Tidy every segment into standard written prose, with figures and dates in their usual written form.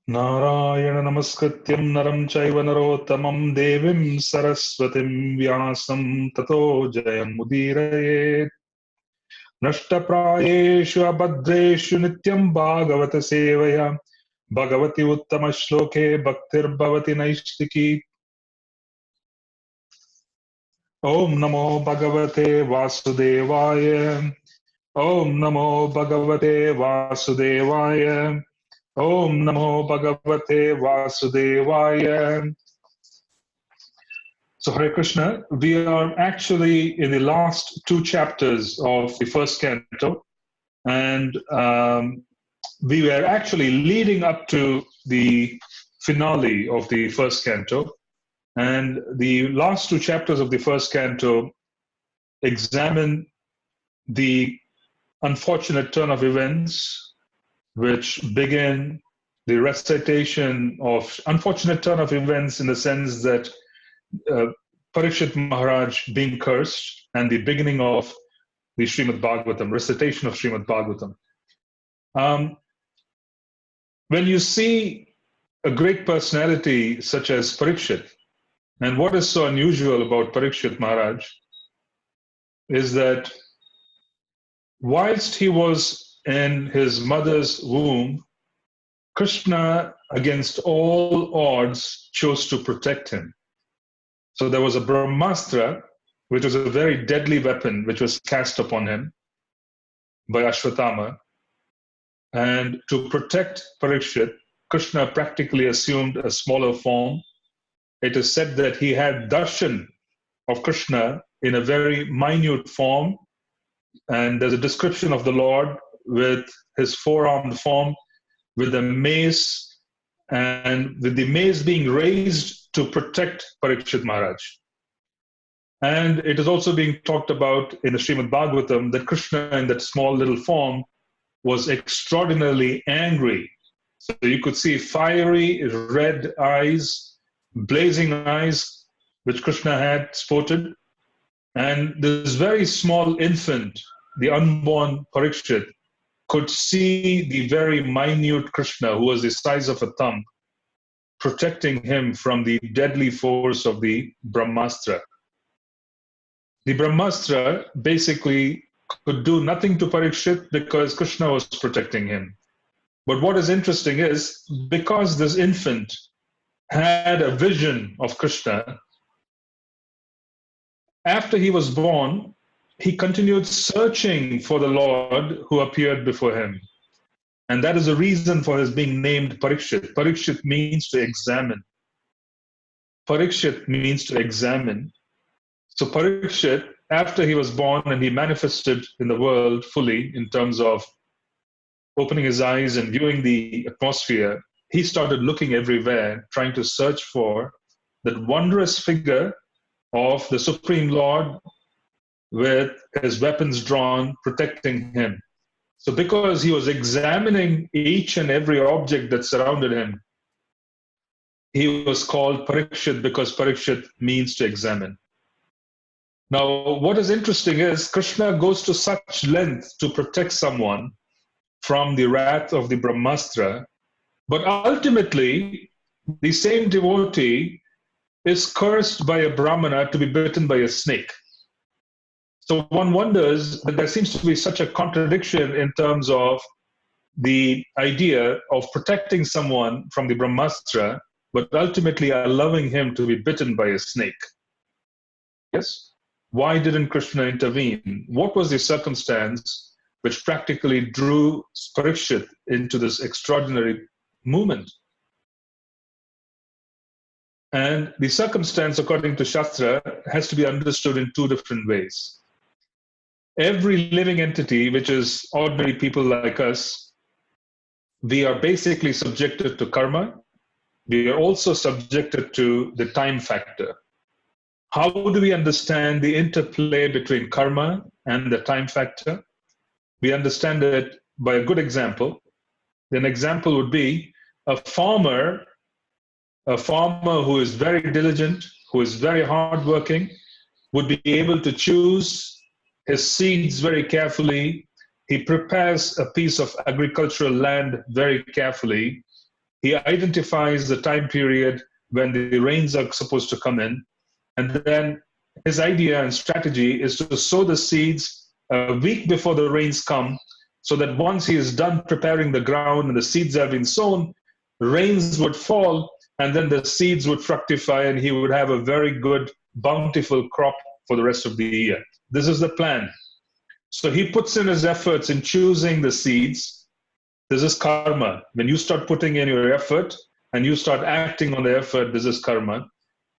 Narayana Namaskrityam Naram Chaiva Narottamam Devim Saraswatim Vyasam Tato Jayam Mudirayet Nashtaprayeshu Abhadreshu Nityam Bhagavata Sevaya Bhagavati Uttama Shloke Bhaktir Bhavati Naishtiki Om Namo Bhagavate Vasudevaya Om Namo Bhagavate Vasudevaya Om Namo Bhagavate Vasudevaya. So Hare Krishna, we are actually in the last two chapters of the first canto, and we were actually leading up to the finale of the first canto, and the last two chapters of the first canto examine the unfortunate turn of events which begin the recitation of unfortunate turn of events in the sense that Parīkṣit Mahārāja being cursed and the beginning of the Srimad Bhagavatam, recitation of Srimad Bhagavatam. When you see a great personality such as Parīkṣit, and what is so unusual about Parīkṣit Mahārāja is that whilst he was in his mother's womb, Krishna, against all odds, chose to protect him. So there was a Brahmastra, which was a very deadly weapon, which was cast upon him by Ashwatthama. And to protect Parīkṣit, Krishna practically assumed a smaller form. It is said that he had darshan of Krishna in a very minute form. And there's a description of the Lord with his four-armed form, with a mace, and with the mace being raised to protect Parīkṣit Mahārāja. And it is also being talked about in the Srimad Bhagavatam that Krishna in that small little form was extraordinarily angry. So you could see fiery red eyes, blazing eyes, which Krishna had sported. And this very small infant, the unborn Parīkṣit, could see the very minute Krishna, who was the size of a thumb, protecting him from the deadly force of the Brahmastra. The Brahmastra basically could do nothing to Parīkṣit because Krishna was protecting him. But what is interesting is, because this infant had a vision of Krishna, after he was born, he continued searching for the Lord who appeared before him. And that is the reason for his being named Parīkṣit. Parīkṣit means to examine. Parīkṣit means to examine. So Parīkṣit, after he was born and he manifested in the world fully in terms of opening his eyes and viewing the atmosphere, he started looking everywhere, trying to search for that wondrous figure of the Supreme Lord with his weapons drawn, protecting him. So because he was examining each and every object that surrounded him, he was called Parīkṣit because Parīkṣit means to examine. Now, what is interesting is Krishna goes to such length to protect someone from the wrath of the Brahmastra, but ultimately, the same devotee is cursed by a Brāhmaṇa to be bitten by a snake. So one wonders that there seems to be such a contradiction in terms of the idea of protecting someone from the Brahmastra, but ultimately allowing him to be bitten by a snake. Yes? Why didn't Krishna intervene? What was the circumstance which practically drew Parīkṣit into this extraordinary movement? And the circumstance, according to Shastra, has to be understood in two different ways. Every living entity, which is ordinary people like us, we are basically subjected to karma. We are also subjected to the time factor. How do we understand the interplay between karma and the time factor? We understand it by a good example. An example would be a farmer who is very diligent, who is very hardworking, would be able to choose his seeds very carefully. He prepares a piece of agricultural land very carefully. He identifies the time period when the rains are supposed to come in. And then his idea and strategy is to sow the seeds a week before the rains come, so that once he is done preparing the ground and the seeds have been sown, rains would fall, and then the seeds would fructify, and he would have a very good, bountiful crop for the rest of the year. This is the plan. So he puts in his efforts in choosing the seeds. This is karma. When you start putting in your effort and you start acting on the effort, this is karma.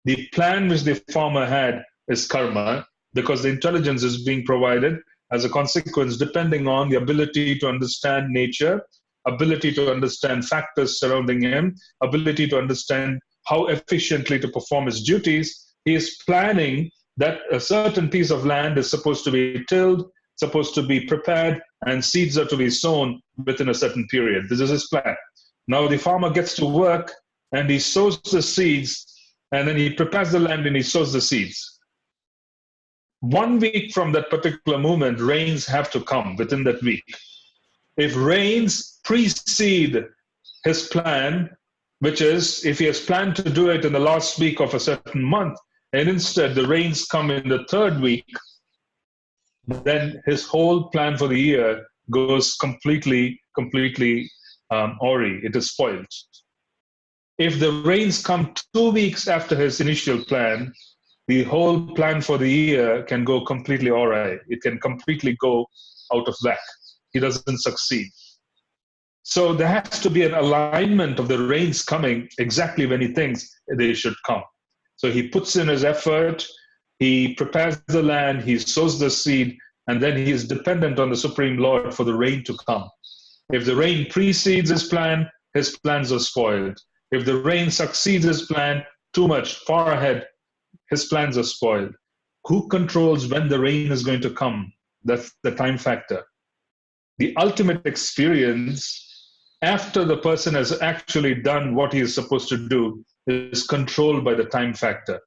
The plan which the farmer had is karma, because the intelligence is being provided as a consequence, depending on the ability to understand nature, ability to understand factors surrounding him, ability to understand how efficiently to perform his duties. He is planning that a certain piece of land is supposed to be tilled, supposed to be prepared, and seeds are to be sown within a certain period. This is his plan. Now the farmer gets to work and he sows the seeds, and then he prepares the land and he sows the seeds. 1 week from that particular moment, rains have to come within that week. If rains precede his plan, which is if he has planned to do it in the last week of a certain month, and instead the rains come in the 3rd week, then his whole plan for the year goes completely awry. It is spoiled. If the rains come 2 weeks after his initial plan, the whole plan for the year can go completely awry. It can completely go out of whack. He doesn't succeed. So there has to be an alignment of the rains coming exactly when he thinks they should come. So he puts in his effort, he prepares the land, he sows the seed, and then he is dependent on the Supreme Lord for the rain to come. If the rain precedes his plans are spoiled. If the rain succeeds his plan, too much, far ahead, his plans are spoiled. Who controls when the rain is going to come? That's the time factor. The ultimate experience, after the person has actually done what he is supposed to do, is controlled by the time factor.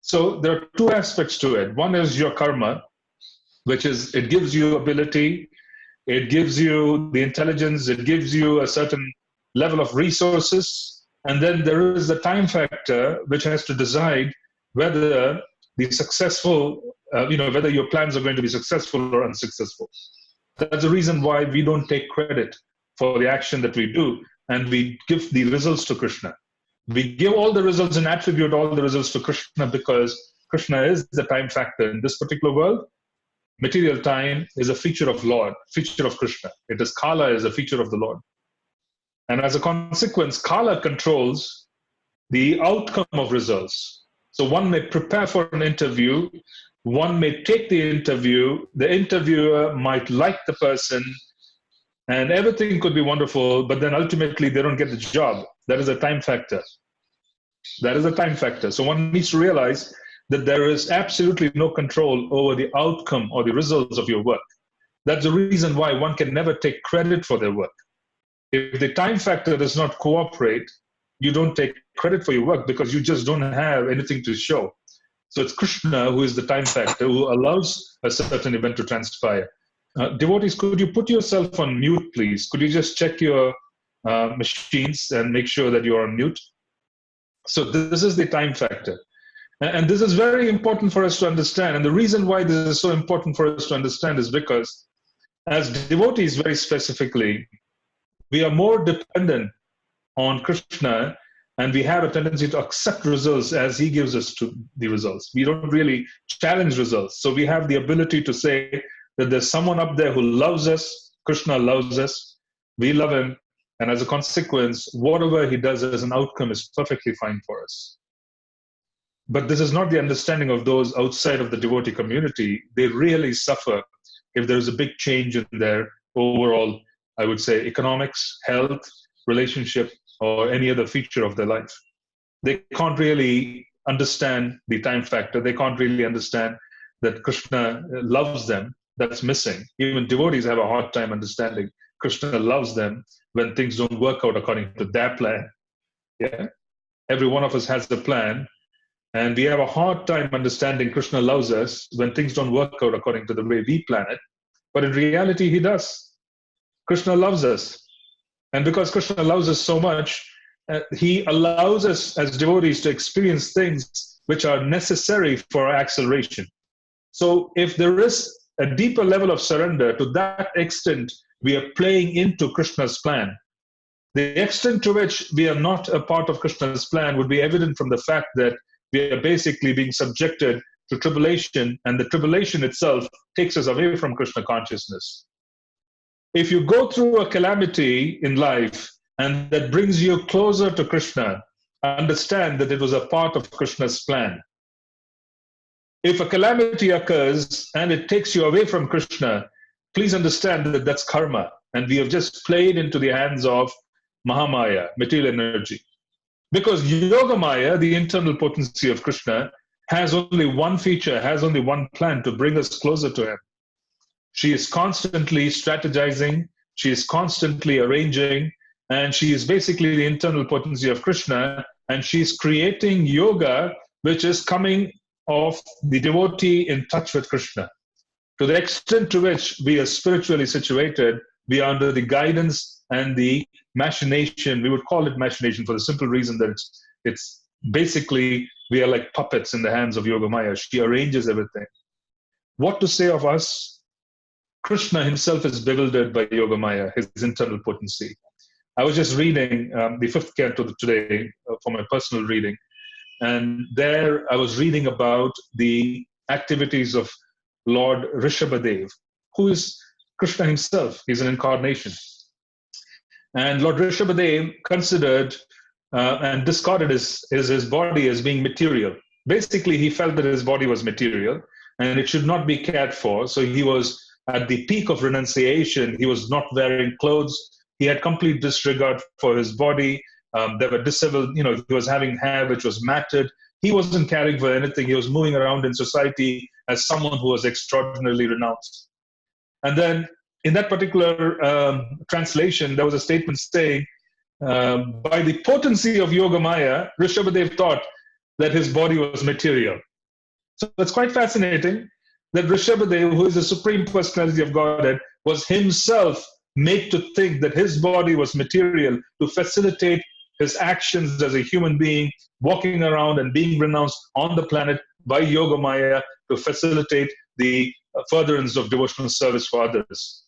So there are 2 aspects to it. One is your karma, which is it gives you ability, it gives you the intelligence, it gives you a certain level of resources, and then there is the time factor, which has to decide whether the successful, whether your plans are going to be successful or unsuccessful. That's the reason why we don't take credit for the action that we do, and we give the results to Krishna. We give all the results and attribute all the results to Krishna, because Krishna is the time factor. In this particular world, material time is a feature of Krishna. It is Kala is a feature of the Lord. And as a consequence, Kala controls the outcome of results. So one may prepare for an interview, one may take the interview, the interviewer might like the person, and everything could be wonderful, but then ultimately they don't get the job. That is a time factor. That is a time factor. So one needs to realize that there is absolutely no control over the outcome or the results of your work. That's the reason why one can never take credit for their work. If the time factor does not cooperate, you don't take credit for your work because you just don't have anything to show. So it's Krishna who is the time factor, who allows a certain event to transpire. Devotees, could you put yourself on mute, please? Could you just check your machines and make sure that you're on mute? So this is the time factor. And this is very important for us to understand. And the reason why this is so important for us to understand is because as devotees, very specifically, we are more dependent on Krishna, and we have a tendency to accept results as he gives us to the results. We don't really challenge results. So we have the ability to say that there's someone up there who loves us, Krishna loves us, we love him, and as a consequence, whatever he does as an outcome is perfectly fine for us. But this is not the understanding of those outside of the devotee community. They really suffer if there is a big change in their overall, I would say, economics, health, relationship, or any other feature of their life. They can't really understand the time factor. They can't really understand that Krishna loves them. That's missing. Even devotees have a hard time understanding Krishna loves them when things don't work out according to their plan. Yeah, every one of us has a plan, and we have a hard time understanding Krishna loves us when things don't work out according to the way we plan it. But in reality, he does. Krishna loves us. And because Krishna loves us so much, he allows us as devotees to experience things which are necessary for our acceleration. So if there is a deeper level of surrender, to that extent, we are playing into Krishna's plan. The extent to which we are not a part of Krishna's plan would be evident from the fact that we are basically being subjected to tribulation, and the tribulation itself takes us away from Krishna consciousness. If you go through a calamity in life and that brings you closer to Krishna, understand that it was a part of Krishna's plan. If a calamity occurs and it takes you away from Krishna, please understand that that's karma, and we have just played into the hands of Mahārāja, material energy. Because Yogamaya, the internal potency of Krishna, has only one feature, has only one plan to bring us closer to him. She is constantly strategizing, she is constantly arranging, and she is basically the internal potency of Krishna, and she's creating yoga, which is coming of the devotee in touch with Krishna. To the extent to which we are spiritually situated, we are under the guidance and the machination. We would call it machination for the simple reason that it's basically, we are like puppets in the hands of Yogamaya. She arranges everything. What to say of us? Krishna himself is bewildered by Yogamaya, his internal potency. I was just reading the 5th canto today for my personal reading, and there I was reading about the activities of Lord Rishabhadev, who is Krishna himself. He's an incarnation. And Lord Rishabhadev considered and discarded his body as being material. Basically, he felt that his body was material and it should not be cared for. So he was at the peak of renunciation. He was not wearing clothes. He had complete disregard for his body. There were disheveled, he was having hair which was matted. He wasn't caring for anything. He was moving around in society as someone who was extraordinarily renounced. And then in that particular translation, there was a statement saying, by the potency of Yogamaya, Rishabhadev thought that his body was material. So it's quite fascinating that Rishabhadev, who is the Supreme Personality of Godhead, was himself made to think that his body was material to facilitate his actions as a human being, walking around and being renounced on the planet by Yogamaya to facilitate the furtherance of devotional service for others.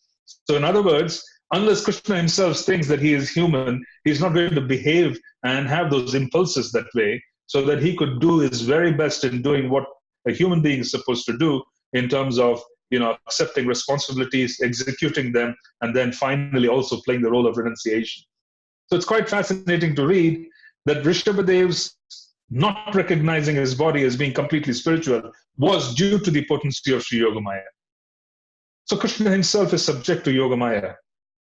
So in other words, unless Krishna himself thinks that he is human, he's not going to behave and have those impulses that way, so that he could do his very best in doing what a human being is supposed to do in terms of accepting responsibilities, executing them, and then finally also playing the role of renunciation. So it's quite fascinating to read that Rishabhadev's not recognizing his body as being completely spiritual was due to the potency of Sri Yogamaya. So Krishna himself is subject to Yogamaya.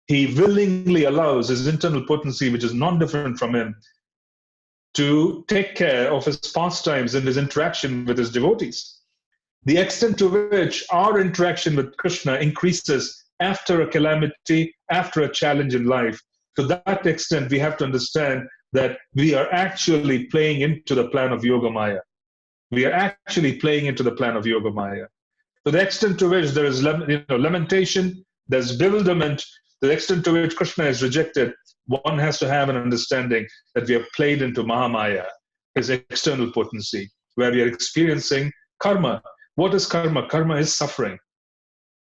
He willingly allows his internal potency, which is non-different from him, to take care of his pastimes and his interaction with his devotees. The extent to which our interaction with Krishna increases after a calamity, after a challenge in life, to that extent we have to understand that we are actually playing into the plan of Yogamaya. We are actually playing into the plan of Yogamaya. To the extent to which there is lamentation, there's bewilderment, to the extent to which Krishna is rejected, one has to have an understanding that we have played into Mahamaya, his external potency, where we are experiencing karma. What is karma? Karma is suffering.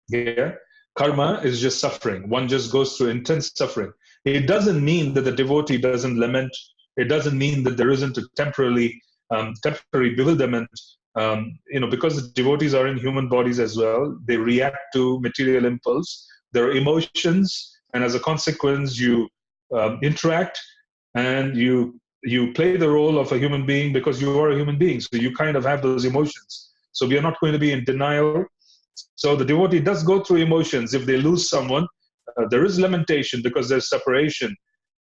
Yeah? Karma is just suffering. One just goes through intense suffering. It doesn't mean that the devotee doesn't lament. It doesn't mean that there isn't a temporary bewilderment. Because the devotees are in human bodies as well, they react to material impulse. There are emotions, and as a consequence, you interact and you play the role of a human being because you are a human being. So you kind of have those emotions. So we are not going to be in denial. So the devotee does go through emotions. If they lose someone, there is lamentation because there's separation.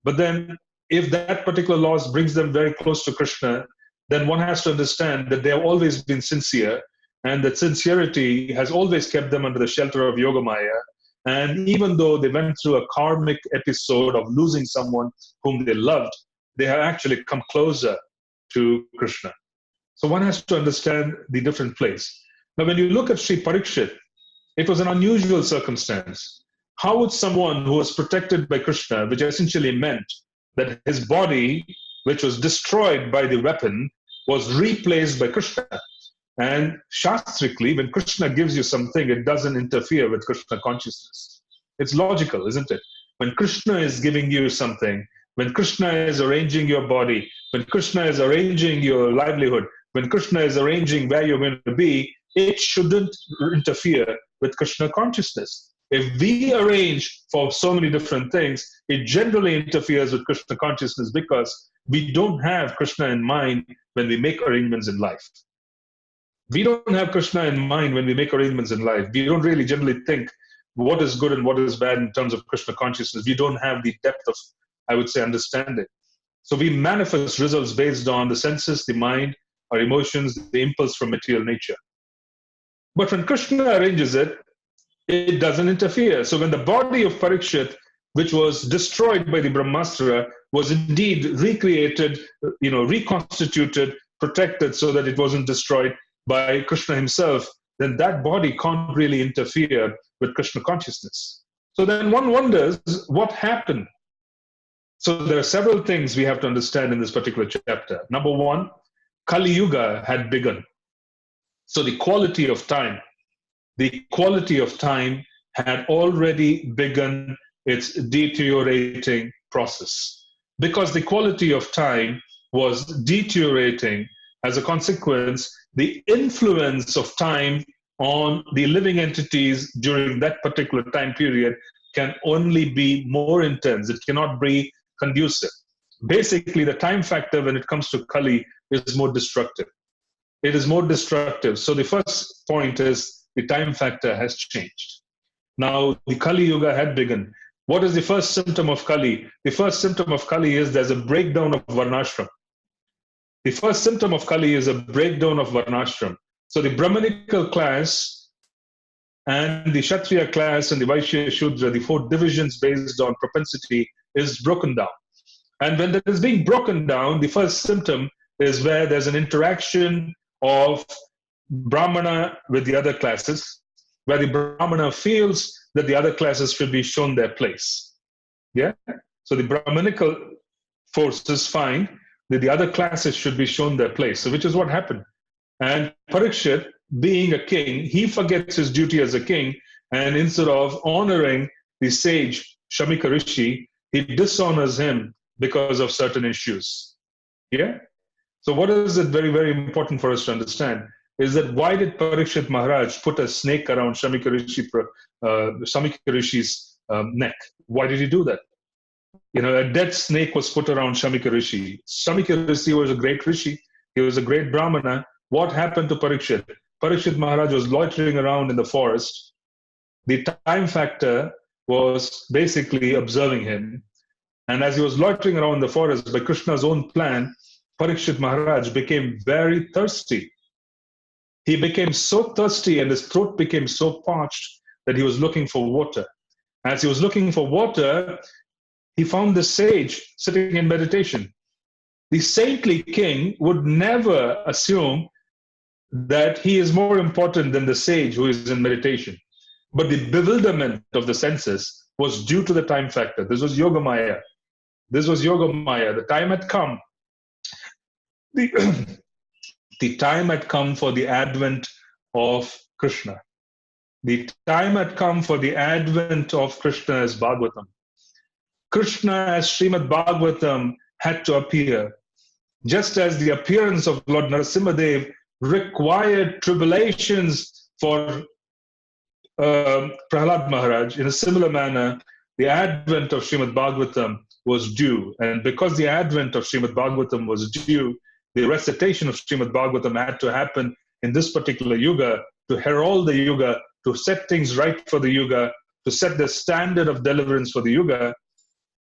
But then if that particular loss brings them very close to Krishna, then one has to understand that they have always been sincere, and that sincerity has always kept them under the shelter of Yogamaya. And even though they went through a karmic episode of losing someone whom they loved, they have actually come closer to Krishna. So one has to understand the different place. Now, when you look at Sri Parīkṣit, it was an unusual circumstance. How would someone who was protected by Krishna, which essentially meant that his body, which was destroyed by the weapon, was replaced by Krishna. And shastrically, when Krishna gives you something, it doesn't interfere with Krishna consciousness. It's logical, isn't it? When Krishna is giving you something, when Krishna is arranging your body, when Krishna is arranging your livelihood, when Krishna is arranging where you're going to be, it shouldn't interfere with Krishna consciousness. If we arrange for so many different things, it generally interferes with Krishna consciousness because we don't have Krishna in mind when we make arrangements in life. We don't have Krishna in mind when we make arrangements in life. We don't really generally think what is good and what is bad in terms of Krishna consciousness. We don't have the depth of, I would say, understanding. So we manifest results based on the senses, the mind, our emotions, the impulse from material nature. But when Krishna arranges it, it doesn't interfere. So when the body of Parīkṣit, which was destroyed by the Brahmastra, was indeed recreated, reconstituted, protected so that it wasn't destroyed by Krishna himself, then that body can't really interfere with Krishna consciousness. So then one wonders what happened. So there are several things we have to understand in this particular chapter. Number one, Kali Yuga had begun. So the quality of time had already begun its deteriorating process. Because the quality of time was deteriorating, as a consequence, the influence of time on the living entities during that particular time period can only be more intense. It cannot be conducive. Basically, the time factor when it comes to Kali is more destructive. It is more destructive. So the first point is the time factor has changed. Now, the Kali Yuga had begun. What is the first symptom of Kali? The first symptom of Kali is there's a breakdown of Varnashram. The first symptom of Kali is a breakdown of Varnashram. So the Brahmanical class and the Kshatriya class and the Vaishya Shudra, the four divisions based on propensity, is broken down. And when that is being broken down, the first symptom is where there's an interaction of Brāhmaṇa with the other classes, where the Brāhmaṇa feels that the other classes should be shown their place. Yeah? So the Brahmanical forces find that the other classes should be shown their place, so which is what happened. And Parīkṣit, being a king, he forgets his duty as a king, and instead of honoring the sage Shamika Rishi, he dishonors him because of certain issues. Yeah? So what is it very, very important for us to understand is that why did Parīkṣit Maharaj put a snake around Shamika Rishi's neck? Why did he do that? A dead snake was put around Shamika Rishi. Shamika Rishi was a great Rishi. He was a great Brahmana. What happened to Parīkṣit? Parīkṣit Maharaj was loitering around in the forest. The time factor was basically observing him. And as he was loitering around the forest, by Krishna's own plan, Parīkṣit Maharaj became very thirsty. He became so thirsty and his throat became so parched that he was looking for water. As he was looking for water, he found the sage sitting in meditation. The saintly king would never assume that he is more important than the sage who is in meditation. But the bewilderment of the senses was due to the time factor. This was Yogamaya. This was Yogamaya. The time had come. The time had come for the advent of Krishna. The time had come for the advent of Krishna as Bhagavatam. Krishna as Srimad Bhagavatam had to appear. Just as the appearance of Lord Narasimhadev required tribulations for Prahlad Maharaj, in a similar manner, the advent of Srimad Bhagavatam was due. And because the advent of Srimad Bhagavatam was due, the recitation of Srimad Bhagavatam had to happen in this particular yuga to herald the yuga, to set things right for the yuga, to set the standard of deliverance for the yuga.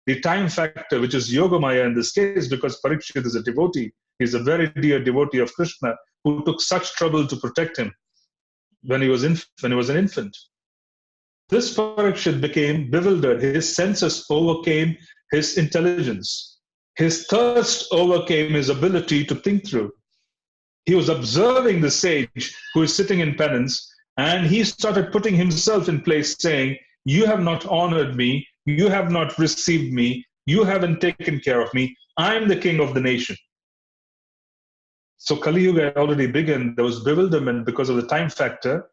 The time factor, which is Yogamaya in this case, because Parīkṣit is a devotee, he's a very dear devotee of Krishna who took such trouble to protect him when he was an infant. This Parīkṣit became bewildered. His senses overcame his intelligence. His thirst overcame his ability to think through. He was observing the sage who is sitting in penance, and he started putting himself in place, saying, "You have not honored me, you have not received me, You haven't taken care of me. I'm the king of the nation. So Kali Yuga had already begun. There was bewilderment because of the time factor,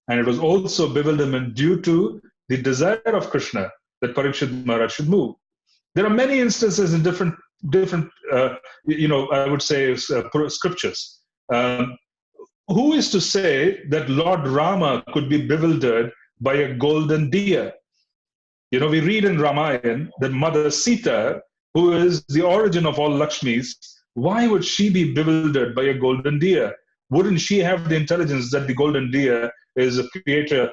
and it was also bewilderment due to the desire of Krishna that Parīkṣit Maharaj should move. There are many instances in different I would say scriptures. Who is to say that Lord Rama could be bewildered by a golden deer? We read in Ramayana that Mother Sita, who is the origin of all Lakshmis, why would she be bewildered by a golden deer? Wouldn't she have the intelligence that the golden deer is a creature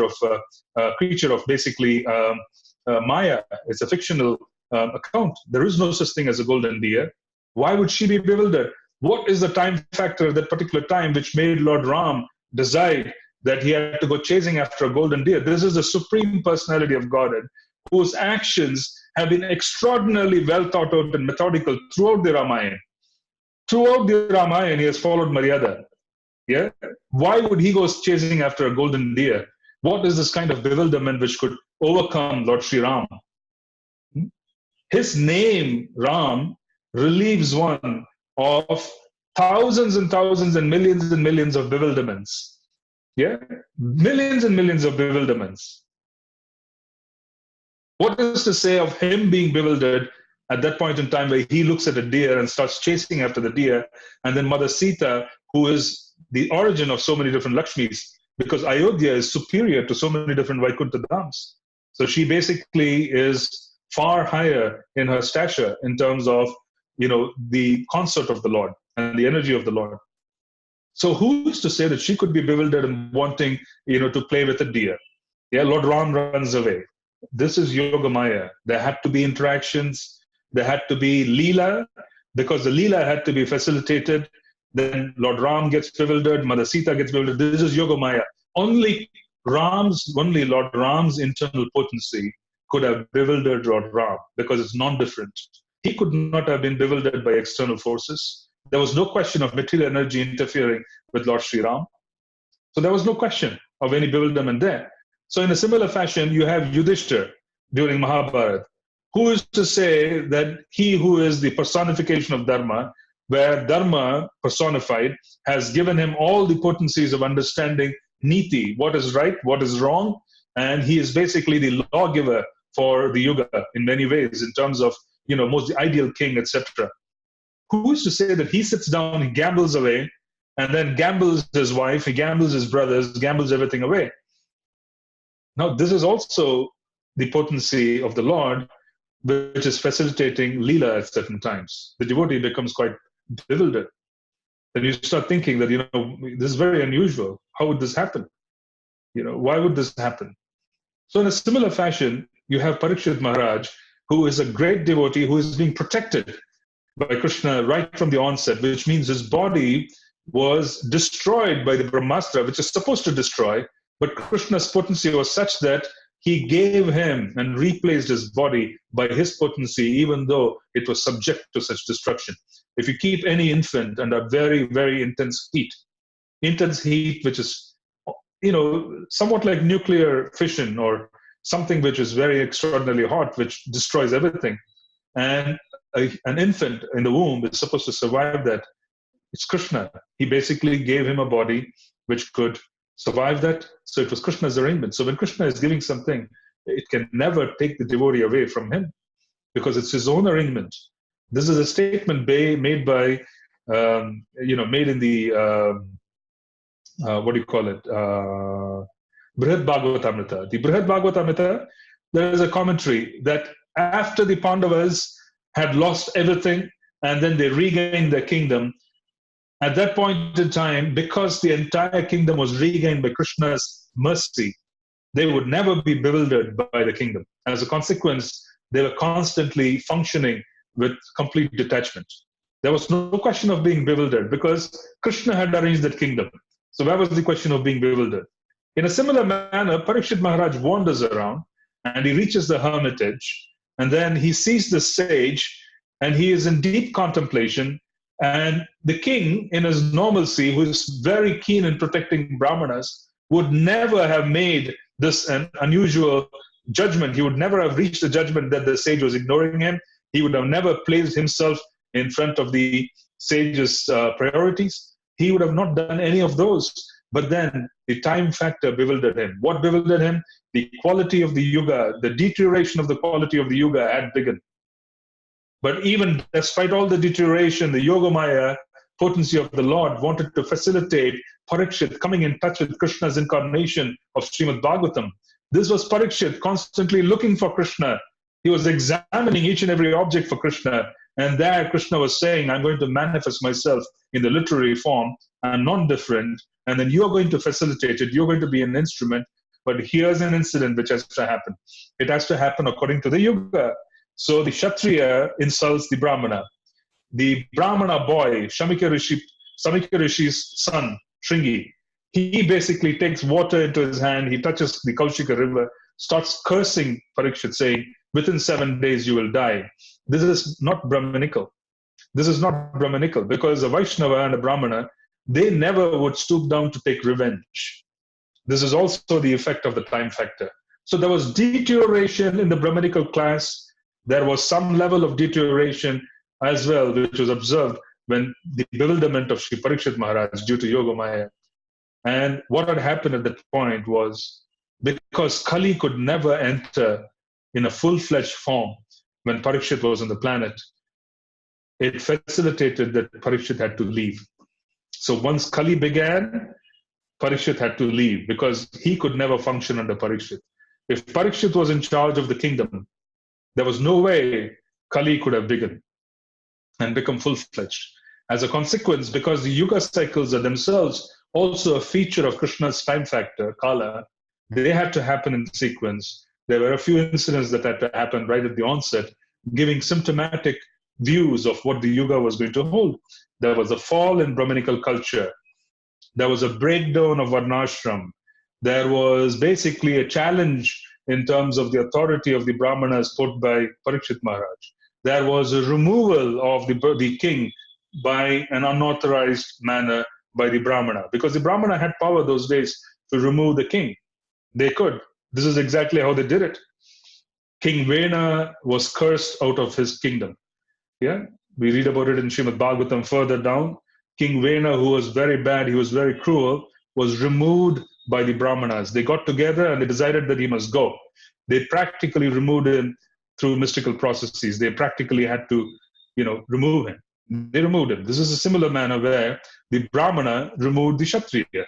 of basically Maya? It's a fictional account. There is no such thing as a golden deer. Why would she be bewildered? What is the time factor at that particular time which made Lord Ram decide that he had to go chasing after a golden deer? This is the supreme personality of Godhead, whose actions have been extraordinarily well thought out and methodical throughout the Ramayana. Throughout the Ramayana, he has followed Maryada. Yeah? Why would he go chasing after a golden deer? What is this kind of bewilderment which could overcome Lord Sri Ram? His name, Ram, relieves one of thousands and thousands and millions of bewilderments. Yeah? Millions and millions of bewilderments. What is to say of him being bewildered at that point in time where he looks at a deer and starts chasing after the deer, and then Mother Sita, who is the origin of so many different Lakshmis, because Ayodhya is superior to so many different Vaikuntha Dhams. So she basically is far higher in her stature in terms of, the consort of the Lord and the energy of the Lord. So who is to say that she could be bewildered and wanting, to play with a deer? Yeah, Lord Ram runs away. This is Yoga Maya. There had to be interactions. There had to be Leela, because the Leela had to be facilitated. Then Lord Ram gets bewildered. Mother Sita gets bewildered. This is Yoga Maya. Only Lord Ram's internal potency could have bewildered Lord Ram, because it's non-different. He could not have been bewildered by external forces. There was no question of material energy interfering with Lord Sri Ram. So there was no question of any bewilderment there. So in a similar fashion, you have Yudhishthira during Mahabharata. Who is to say that he who is the personification of Dharma, where Dharma personified, has given him all the potencies of understanding Niti, what is right, what is wrong, and he is basically the lawgiver for the Yuga in many ways, in terms of, most the ideal king, etc. Who is to say that he sits down, he gambles away, and then gambles his wife, he gambles his brothers, gambles everything away? Now, this is also the potency of the Lord, which is facilitating Leela at certain times. The devotee becomes quite bewildered. And you start thinking that, this is very unusual. How would this happen? Why would this happen? So in a similar fashion, you have Parīkṣit Maharaj, who is a great devotee who is being protected by Krishna right from the onset, which means his body was destroyed by the Brahmastra, which is supposed to destroy, but Krishna's potency was such that he gave him and replaced his body by his potency, even though it was subject to such destruction. If you keep any infant under very, very intense heat, which is, somewhat like nuclear fission or something which is very extraordinarily hot, which destroys everything, and an infant in the womb is supposed to survive that. It's Krishna. He basically gave him a body which could survive that. So it was Krishna's arrangement. So when Krishna is giving something, it can never take the devotee away from him, because it's his own arrangement. This is a statement made by, made in the, Brihad Bhagavatamrita. The Brihad Bhagavatamrita, there is a commentary that after the Pandavas had lost everything and then they regained their kingdom, at that point in time, because the entire kingdom was regained by Krishna's mercy, they would never be bewildered by the kingdom. As a consequence, they were constantly functioning with complete detachment. There was no question of being bewildered, because Krishna had arranged that kingdom. So where was the question of being bewildered? In a similar manner, Parīkṣit Maharaj wanders around and he reaches the hermitage, and then he sees the sage and he is in deep contemplation. And the king, in his normalcy, who is very keen in protecting Brahmanas, would never have made this an unusual, judgment. He would never have reached the judgment that the sage was ignoring him. He would have never placed himself in front of the sage's priorities. He would have not done any of those. But then the time factor bewildered him. What bewildered him? The quality of the yuga, the deterioration of the quality of the yuga had begun. But even despite all the deterioration, the Yogamaya potency of the Lord wanted to facilitate Parīkṣit coming in touch with Krishna's incarnation of Srimad Bhagavatam. This was Parīkṣit constantly looking for Krishna. He was examining each and every object for Krishna. And there Krishna was saying, I'm going to manifest myself in the literary form. I'm non-different. And then you're going to facilitate it. You're going to be an instrument. But here's an incident which has to happen. It has to happen according to the yuga. So the Kshatriya insults the Brāhmaṇa. The Brāhmaṇa boy, Shamika Rishi's son, Shringi, he basically takes water into his hand. He touches the Kaushika river, starts cursing Parīkṣit, saying, within 7 days you will die. This is not Brahmanical. This is not Brahmanical, because a Vaishnava and a Brahmana, they never would stoop down to take revenge. This is also the effect of the time factor. So there was deterioration in the Brahmanical class. There was some level of deterioration as well, which was observed when the bewilderment of Sri Parīkṣit Maharaj due to Yogamaya. And what had happened at that point was, because Kali could never enter in a full-fledged form when Parīkṣit was on the planet, it facilitated that Parīkṣit had to leave. So once Kali began, Parīkṣit had to leave because he could never function under Parīkṣit. If Parīkṣit was in charge of the kingdom, there was no way Kali could have begun and become full-fledged. As a consequence, because the yuga cycles are themselves also a feature of Krishna's time factor, Kala, they had to happen in sequence. There were a few incidents that had to happen right at the onset, giving symptomatic views of what the yuga was going to hold. There was a fall in Brahmanical culture. There was a breakdown of Varnashram. There was basically a challenge in terms of the authority of the Brahmanas put by Parīkṣit Maharaj. There was a removal of the king by an unauthorized manner by the Brahmana, because the Brahmana had power those days to remove the king. They could. This is exactly how they did it. King Vena was cursed out of his kingdom. Yeah, we read about it in Srimad Bhagavatam further down. King Vena, who was very bad, he was very cruel, was removed by the Brahmanas. They got together and they decided that he must go. They practically removed him through mystical processes. They practically had to, remove him. They removed him. This is a similar manner where the Brahmana removed the Kshatriya.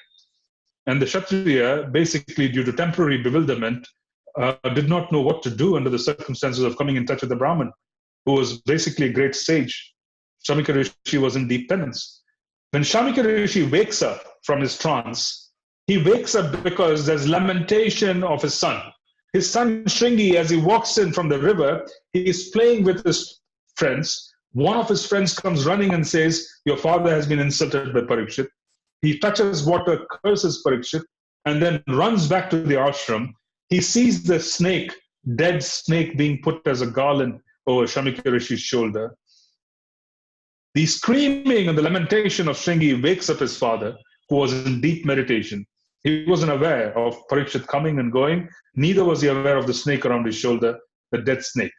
And the Kshatriya, basically due to temporary bewilderment, did not know what to do under the circumstances of coming in touch with the Brahman, who was basically a great sage. Shamika Rishi was in deep penance. When Shamika Rishi wakes up from his trance, he wakes up because there's lamentation of his son. His son Shringi, as he walks in from the river, he is playing with his friends. One of his friends comes running and says, your father has been insulted by Parīkṣit. He touches water, curses Parīkṣit, and then runs back to the ashram. He sees the snake, dead snake, being put as a garland over Shamika Rishi's shoulder. The screaming and the lamentation of Shringi wakes up his father, who was in deep meditation. He wasn't aware of Parīkṣit coming and going. Neither was he aware of the snake around his shoulder, the dead snake.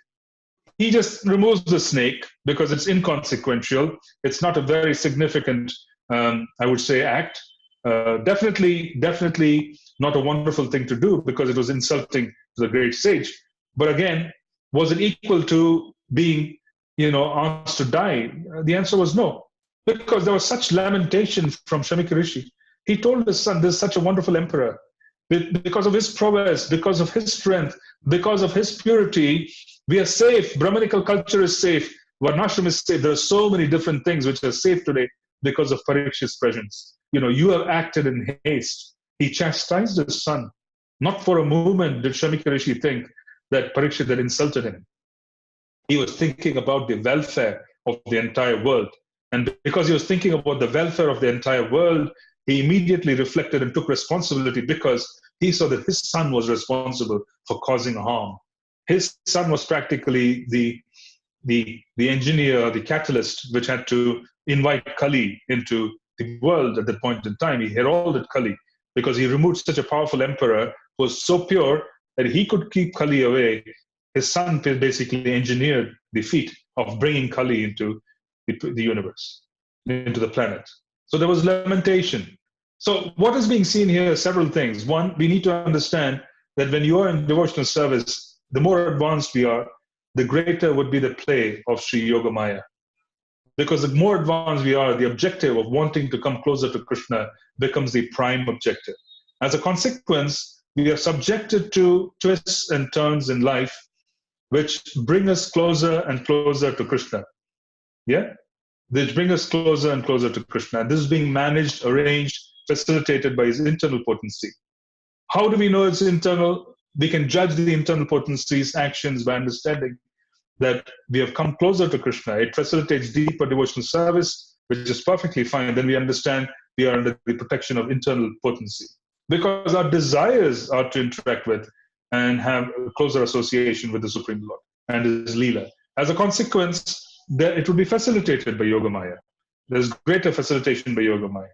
He just removes the snake because it's inconsequential. It's not a very significant, I would say, act. Definitely not a wonderful thing to do because it was insulting to the great sage. But again, was it equal to being, asked to die? The answer was no, because there was such lamentation from Shamika Rishi. He told his son, there's such a wonderful emperor. Because of his prowess, because of his strength, because of his purity, we are safe. Brahmanical culture is safe. Varnashram is safe. There are so many different things which are safe today because of Parīkṣit's presence. You have acted in haste. He chastised his son. Not for a moment did Shamika Rishi think that Parīkṣit had insulted him. He was thinking about the welfare of the entire world. And because he was thinking about the welfare of the entire world, he immediately reflected and took responsibility because he saw that his son was responsible for causing harm. His son was practically the engineer, the catalyst, which had to invite Kali into the world at that point in time. He heralded Kali because he removed such a powerful emperor who was so pure that he could keep Kali away, his son basically engineered the feat of bringing Kali into the universe, into the planet. So there was lamentation. So what is being seen here are several things. One, we need to understand that when you are in devotional service, the more advanced we are, the greater would be the play of Sri Yogamaya. Because the more advanced we are, the objective of wanting to come closer to Krishna becomes the prime objective. As a consequence, we are subjected to twists and turns in life which bring us closer and closer to Krishna. Yeah? Which bring us closer and closer to Krishna. This is being managed, arranged, facilitated by his internal potency. How do we know it's internal? We can judge the internal potency's actions by understanding that we have come closer to Krishna. It facilitates deeper devotional service, which is perfectly fine. Then we understand we are under the protection of internal potency. Because our desires are to interact with and have a closer association with the Supreme Lord and his Leela. As a consequence, it would be facilitated by Yogamaya. There's greater facilitation by Yogamaya.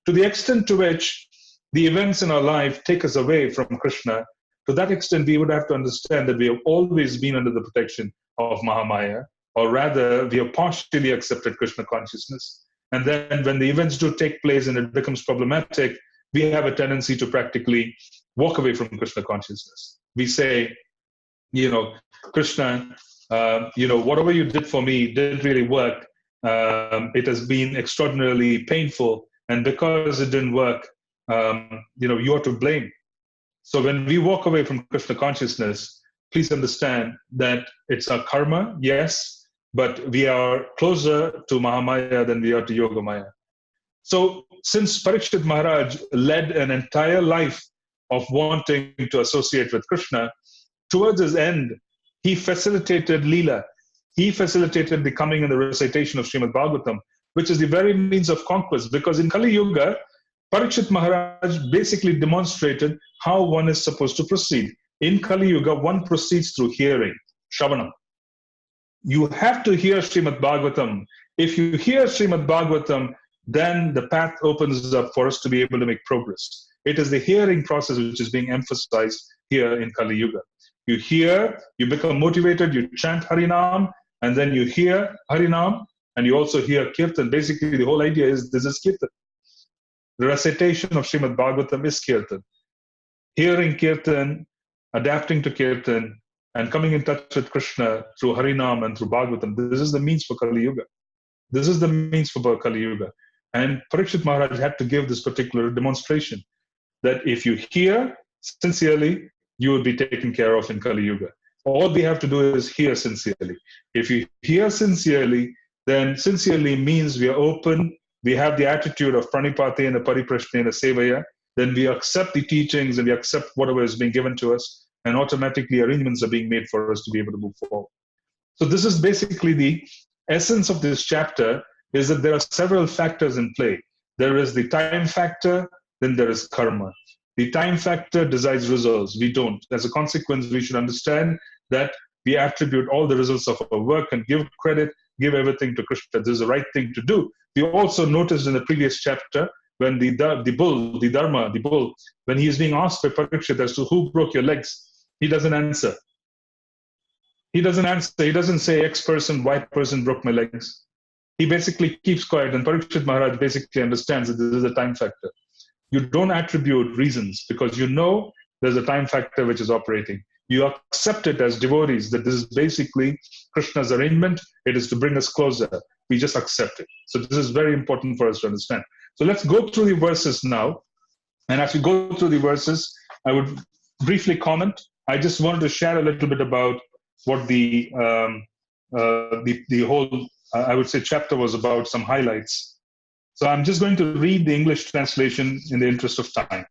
To the extent to which the events in our life take us away from Krishna, to that extent we would have to understand that we have always been under the protection of Mahamaya, or rather we have partially accepted Krishna consciousness. And then when the events do take place and it becomes problematic, we have a tendency to practically walk away from Krishna consciousness. We say, Krishna, whatever you did for me didn't really work. It has been extraordinarily painful, and because it didn't work, you are to blame. So when we walk away from Krishna consciousness, please understand that it's our karma, yes, but we are closer to Mahamaya than we are to Yogamaya. So since Parīkṣit Maharaj led an entire life of wanting to associate with Krishna, towards his end, he facilitated Leela. He facilitated the coming and the recitation of Srimad Bhagavatam, which is the very means of conquest. Because in Kali Yuga, Parīkṣit Maharaj basically demonstrated how one is supposed to proceed. In Kali Yuga, one proceeds through hearing, Shravanam. You have to hear Srimad Bhagavatam. If you hear Srimad Bhagavatam, then the path opens up for us to be able to make progress. It is the hearing process which is being emphasized here in Kali Yuga. You hear, you become motivated, you chant Harinam, and then you hear Harinam, and you also hear Kirtan. Basically, the whole idea is this is Kirtan. The recitation of Srimad Bhagavatam is Kirtan. Hearing Kirtan, adapting to Kirtan, and coming in touch with Krishna through Harinam and through Bhagavatam. This is the means for Kali Yuga. This is the means for Kali Yuga. And Parīkṣit Maharaj had to give this particular demonstration that if you hear sincerely, you will be taken care of in Kali Yuga. All we have to do is hear sincerely. If you hear sincerely, then sincerely means we are open, we have the attitude of pranipatena, pariprashnena, sevaya, then we accept the teachings and we accept whatever is being given to us, and automatically arrangements are being made for us to be able to move forward. So this is basically the essence of this chapter, is that there are several factors in play. There is the time factor, then there is karma. The time factor decides results. We don't. As a consequence, we should understand that we attribute all the results of our work and give credit, give everything to Krishna. This is the right thing to do. We also noticed in the previous chapter when the bull, when he is being asked by Parīkṣit as to who broke your legs, he doesn't answer. He doesn't answer. He doesn't say X person, Y person broke my legs. He basically keeps quiet, and Parīkṣit Maharaj basically understands that this is a time factor. You don't attribute reasons because you know there's a time factor which is operating. You accept it as devotees that this is basically Krishna's arrangement. It is to bring us closer. We just accept it. So this is very important for us to understand. So let's go through the verses now. And as we go through the verses, I would briefly comment. I just wanted to share a little bit about what the whole, I would say, chapter was about, some highlights. So I'm just going to read the English translation in the interest of time.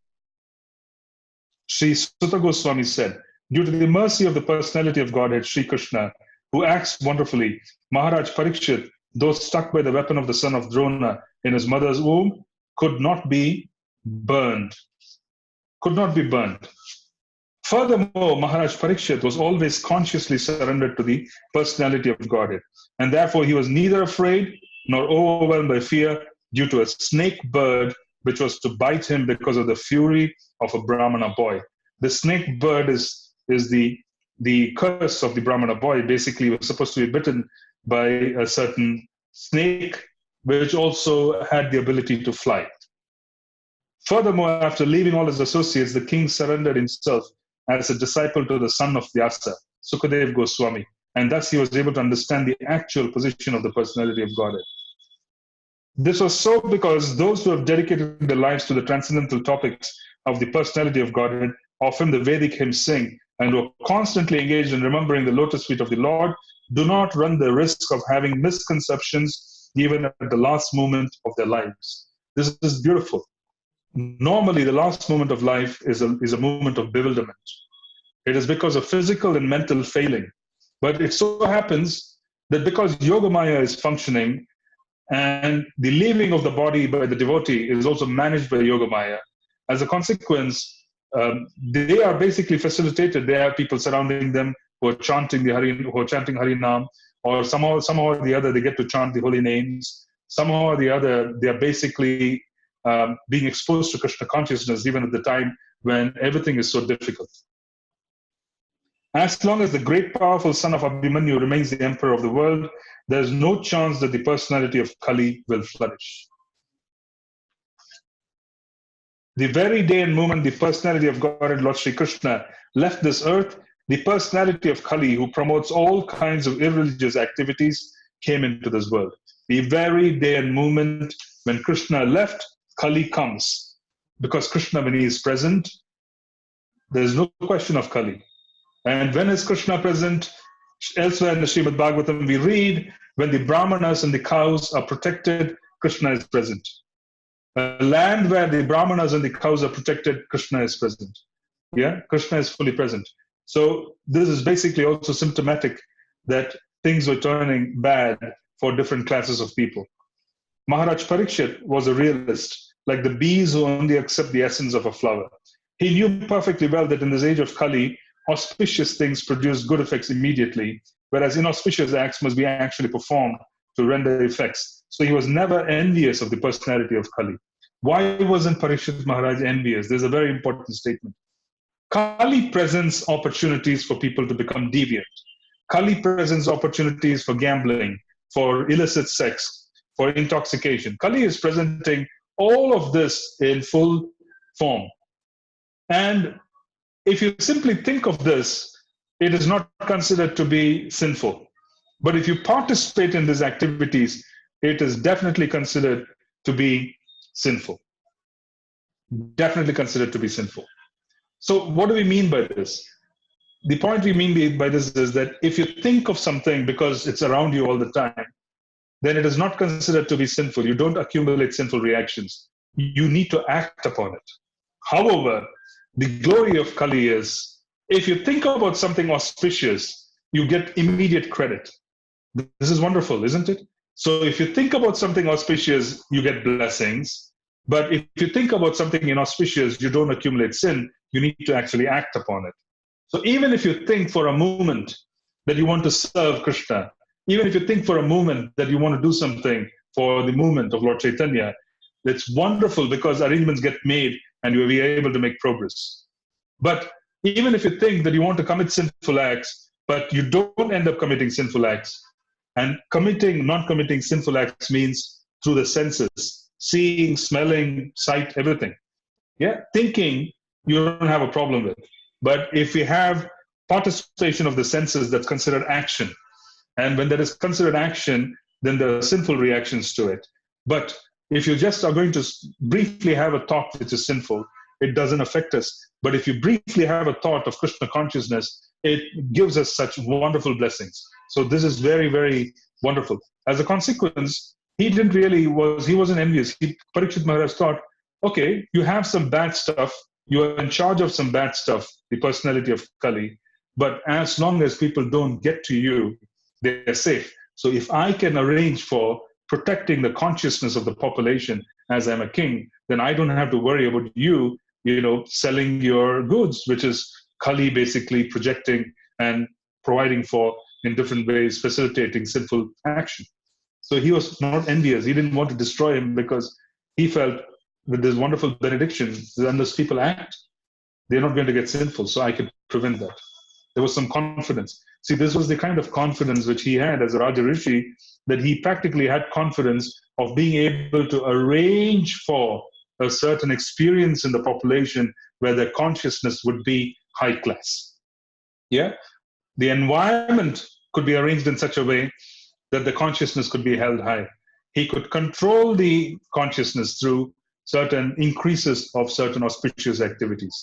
Sri Sutta Goswami said, due to the mercy of the personality of Godhead, Sri Krishna, who acts wonderfully, Mahārāja Parīkṣit, though struck by the weapon of the son of Drona in his mother's womb, could not be burned. Furthermore, Mahārāja Parīkṣit was always consciously surrendered to the personality of Godhead, and therefore he was neither afraid nor overwhelmed by fear due to a snake bird which was to bite him because of the fury of a Brāhmaṇa boy. The snake bird is is the curse of the Brahmana boy. Basically, he was supposed to be bitten by a certain snake, which also had the ability to fly. Furthermore, after leaving all his associates, the king surrendered himself as a disciple to the son of Vyasa, Sukadeva Goswami, and thus he was able to understand the actual position of the personality of Godhead. This was so because those who have dedicated their lives to the transcendental topics of the personality of Godhead, of whom the Vedic hymns sing, and who are constantly engaged in remembering the lotus feet of the Lord, do not run the risk of having misconceptions even at the last moment of their lives. This is beautiful. Normally, the last moment of life is a moment of bewilderment. It is because of physical and mental failing. But it so happens that because Yogamaya is functioning, and the leaving of the body by the devotee is also managed by Yogamaya, as a consequence, they are basically facilitated. They have people surrounding them who are chanting Harinam, or somehow or the other they get to chant the holy names. Somehow or the other, they are basically being exposed to Krishna consciousness even at the time when everything is so difficult. As long as the great powerful son of Abhimanyu remains the emperor of the world, there is no chance that the personality of Kali will flourish. The very day and moment the personality of Godhead Lord Sri Krishna left this earth, the personality of Kali, who promotes all kinds of irreligious activities, came into this world. The very day and moment when Krishna left, Kali comes. Because Krishna, when he is present, there is no question of Kali. And when is Krishna present? Elsewhere in the Srimad Bhagavatam, we read, when the Brahmanas and the cows are protected, Krishna is present. A land where the Brahmanas and the cows are protected, Krishna is present. Yeah, Krishna is fully present. So this is basically also symptomatic that things were turning bad for different classes of people. Mahārāja Parīkṣit was a realist, like the bees who only accept the essence of a flower. He knew perfectly well that in this age of Kali, auspicious things produce good effects immediately, whereas inauspicious acts must be actually performed to render effects. So he was never envious of the personality of Kali. Why wasn't Parīkṣit Maharaj envious? There's a very important statement. Kali presents opportunities for people to become deviant. Kali presents opportunities for gambling, for illicit sex, for intoxication. Kali is presenting all of this in full form. And if you simply think of this, it is not considered to be sinful. But if you participate in these activities, it is definitely considered to be sinful. Definitely considered to be sinful. So what do we mean by this? The point we mean by this is that if you think of something because it's around you all the time, then it is not considered to be sinful. You don't accumulate sinful reactions. You need to act upon it. However, the glory of Kali is, if you think about something auspicious, you get immediate credit. This is wonderful, isn't it? So if you think about something auspicious, you get blessings. But if you think about something inauspicious, you don't accumulate sin. You need to actually act upon it. So even if you think for a moment that you want to serve Krishna, even if you think for a moment that you want to do something for the movement of Lord Chaitanya, it's wonderful because arrangements get made and you'll be able to make progress. But even if you think that you want to commit sinful acts, but you don't end up committing sinful acts, and non-committing sinful acts means through the senses, seeing, smelling, sight, everything. Yeah, thinking you don't have a problem with. But if you have participation of the senses, that's considered action. And when that is considered action, then there are sinful reactions to it. But if you just are going to briefly have a thought which is sinful, it doesn't affect us. But if you briefly have a thought of Krishna consciousness, it gives us such wonderful blessings. So this is very, very wonderful. As a consequence, he wasn't envious. Parīkṣit Maharaj thought, okay, you have some bad stuff. You are in charge of some bad stuff, the personality of Kali. But as long as people don't get to you, they're safe. So if I can arrange for protecting the consciousness of the population as I'm a king, then I don't have to worry about you, selling your goods, which is Kali basically projecting and providing for in different ways, facilitating sinful action. So he was not envious. He didn't want to destroy him because he felt with this wonderful benediction, unless people act, they're not going to get sinful. So I could prevent that. There was some confidence. See, this was the kind of confidence which he had as a Raja Rishi, that he practically had confidence of being able to arrange for a certain experience in the population where their consciousness would be high class. Yeah? The environment could be arranged in such a way that the consciousness could be held high. He could control the consciousness through certain increases of certain auspicious activities,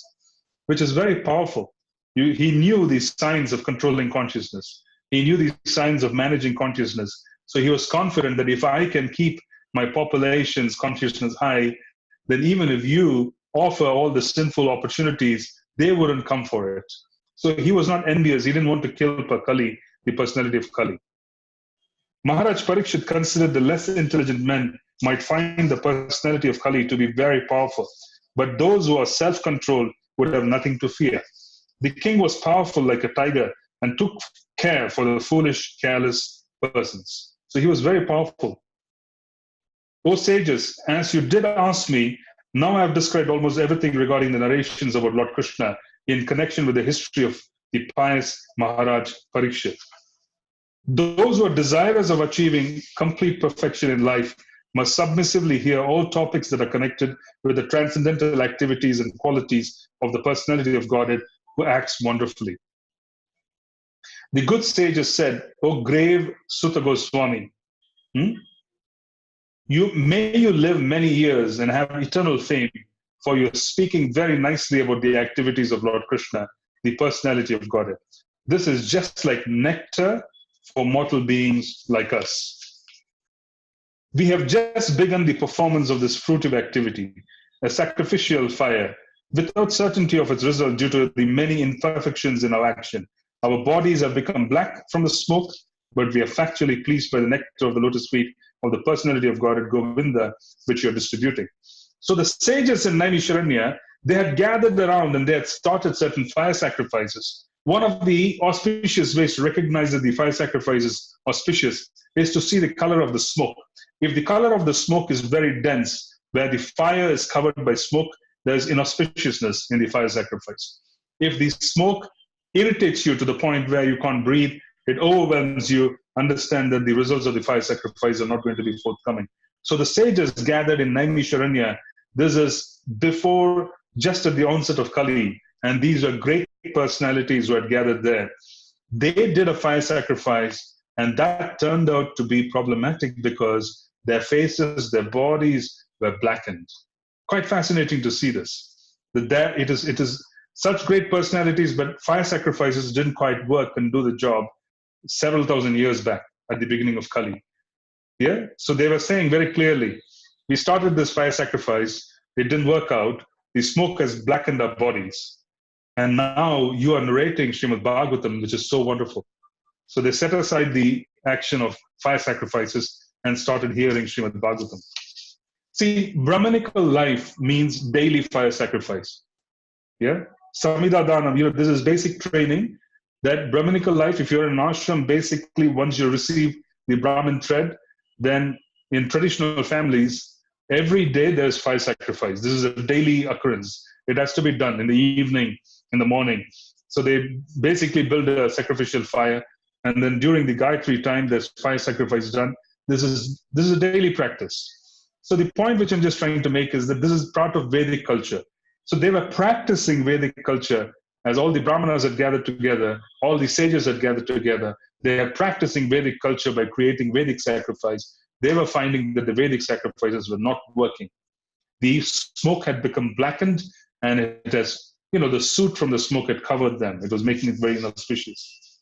which is very powerful. He knew these signs of controlling consciousness. He knew these signs of managing consciousness. So he was confident that if I can keep my population's consciousness high, then even if you offer all the sinful opportunities, they wouldn't come for it. So he was not envious. He didn't want to kill Kali, the personality of Kali. Mahārāja Parīkṣit considered the less intelligent men might find the personality of Kali to be very powerful, but those who are self-controlled would have nothing to fear. The king was powerful like a tiger and took care for the foolish, careless persons. So he was very powerful. O sages, as you did ask me, now I have described almost everything regarding the narrations about Lord Krishna in connection with the history of the pious Mahārāja Parīkṣit. Those who are desirous of achieving complete perfection in life must submissively hear all topics that are connected with the transcendental activities and qualities of the personality of Godhead who acts wonderfully. The good sages said, O grave Sutta Goswami, may you live many years and have eternal fame, for you are speaking very nicely about the activities of Lord Krishna, the personality of Godhead. This is just like nectar for mortal beings like us. We have just begun the performance of this fruitive activity, a sacrificial fire, without certainty of its result due to the many imperfections in our action. Our bodies have become black from the smoke, but we are factually pleased by the nectar of the lotus feet of the personality of Godhead Govinda, which you are distributing. So the sages in Naimisharanya, they had gathered around and they had started certain fire sacrifices. One of the auspicious ways to recognize that the fire sacrifice is auspicious is to see the color of the smoke. If the color of the smoke is very dense, where the fire is covered by smoke, there is inauspiciousness in the fire sacrifice. If the smoke irritates you to the point where you can't breathe, it overwhelms you, understand that the results of the fire sacrifice are not going to be forthcoming. So the sages gathered in Naimisharanya. This is before, just at the onset of Kali, and these are great personalities who had gathered there. They did a fire sacrifice, and that turned out to be problematic because their faces, their bodies were blackened. Quite fascinating to see this. That it is such great personalities, but fire sacrifices didn't quite work and do the job several thousand years back at the beginning of Kali. Yeah? So they were saying very clearly, we started this fire sacrifice, it didn't work out, the smoke has blackened our bodies. And now you are narrating Srimad Bhagavatam, which is so wonderful. So they set aside the action of fire sacrifices and started hearing Srimad Bhagavatam. See, Brahmanical life means daily fire sacrifice. Yeah? Samhita Dhanam, this is basic training. That Brahmanical life, if you're in an ashram, basically once you receive the Brahmin thread, then in traditional families, every day there's fire sacrifice. This is a daily occurrence. It has to be done in the evening, in the morning. So they basically build a sacrificial fire, and then during the Gayatri time, there's fire sacrifice done. This is a daily practice. So the point which I'm just trying to make is that this is part of Vedic culture. So they were practicing Vedic culture as all the Brahmanas had gathered together, all the sages had gathered together. They are practicing Vedic culture by creating Vedic sacrifice. They were finding that the Vedic sacrifices were not working. The smoke had become blackened, and it has, the soot from the smoke had covered them. It was making it very inauspicious.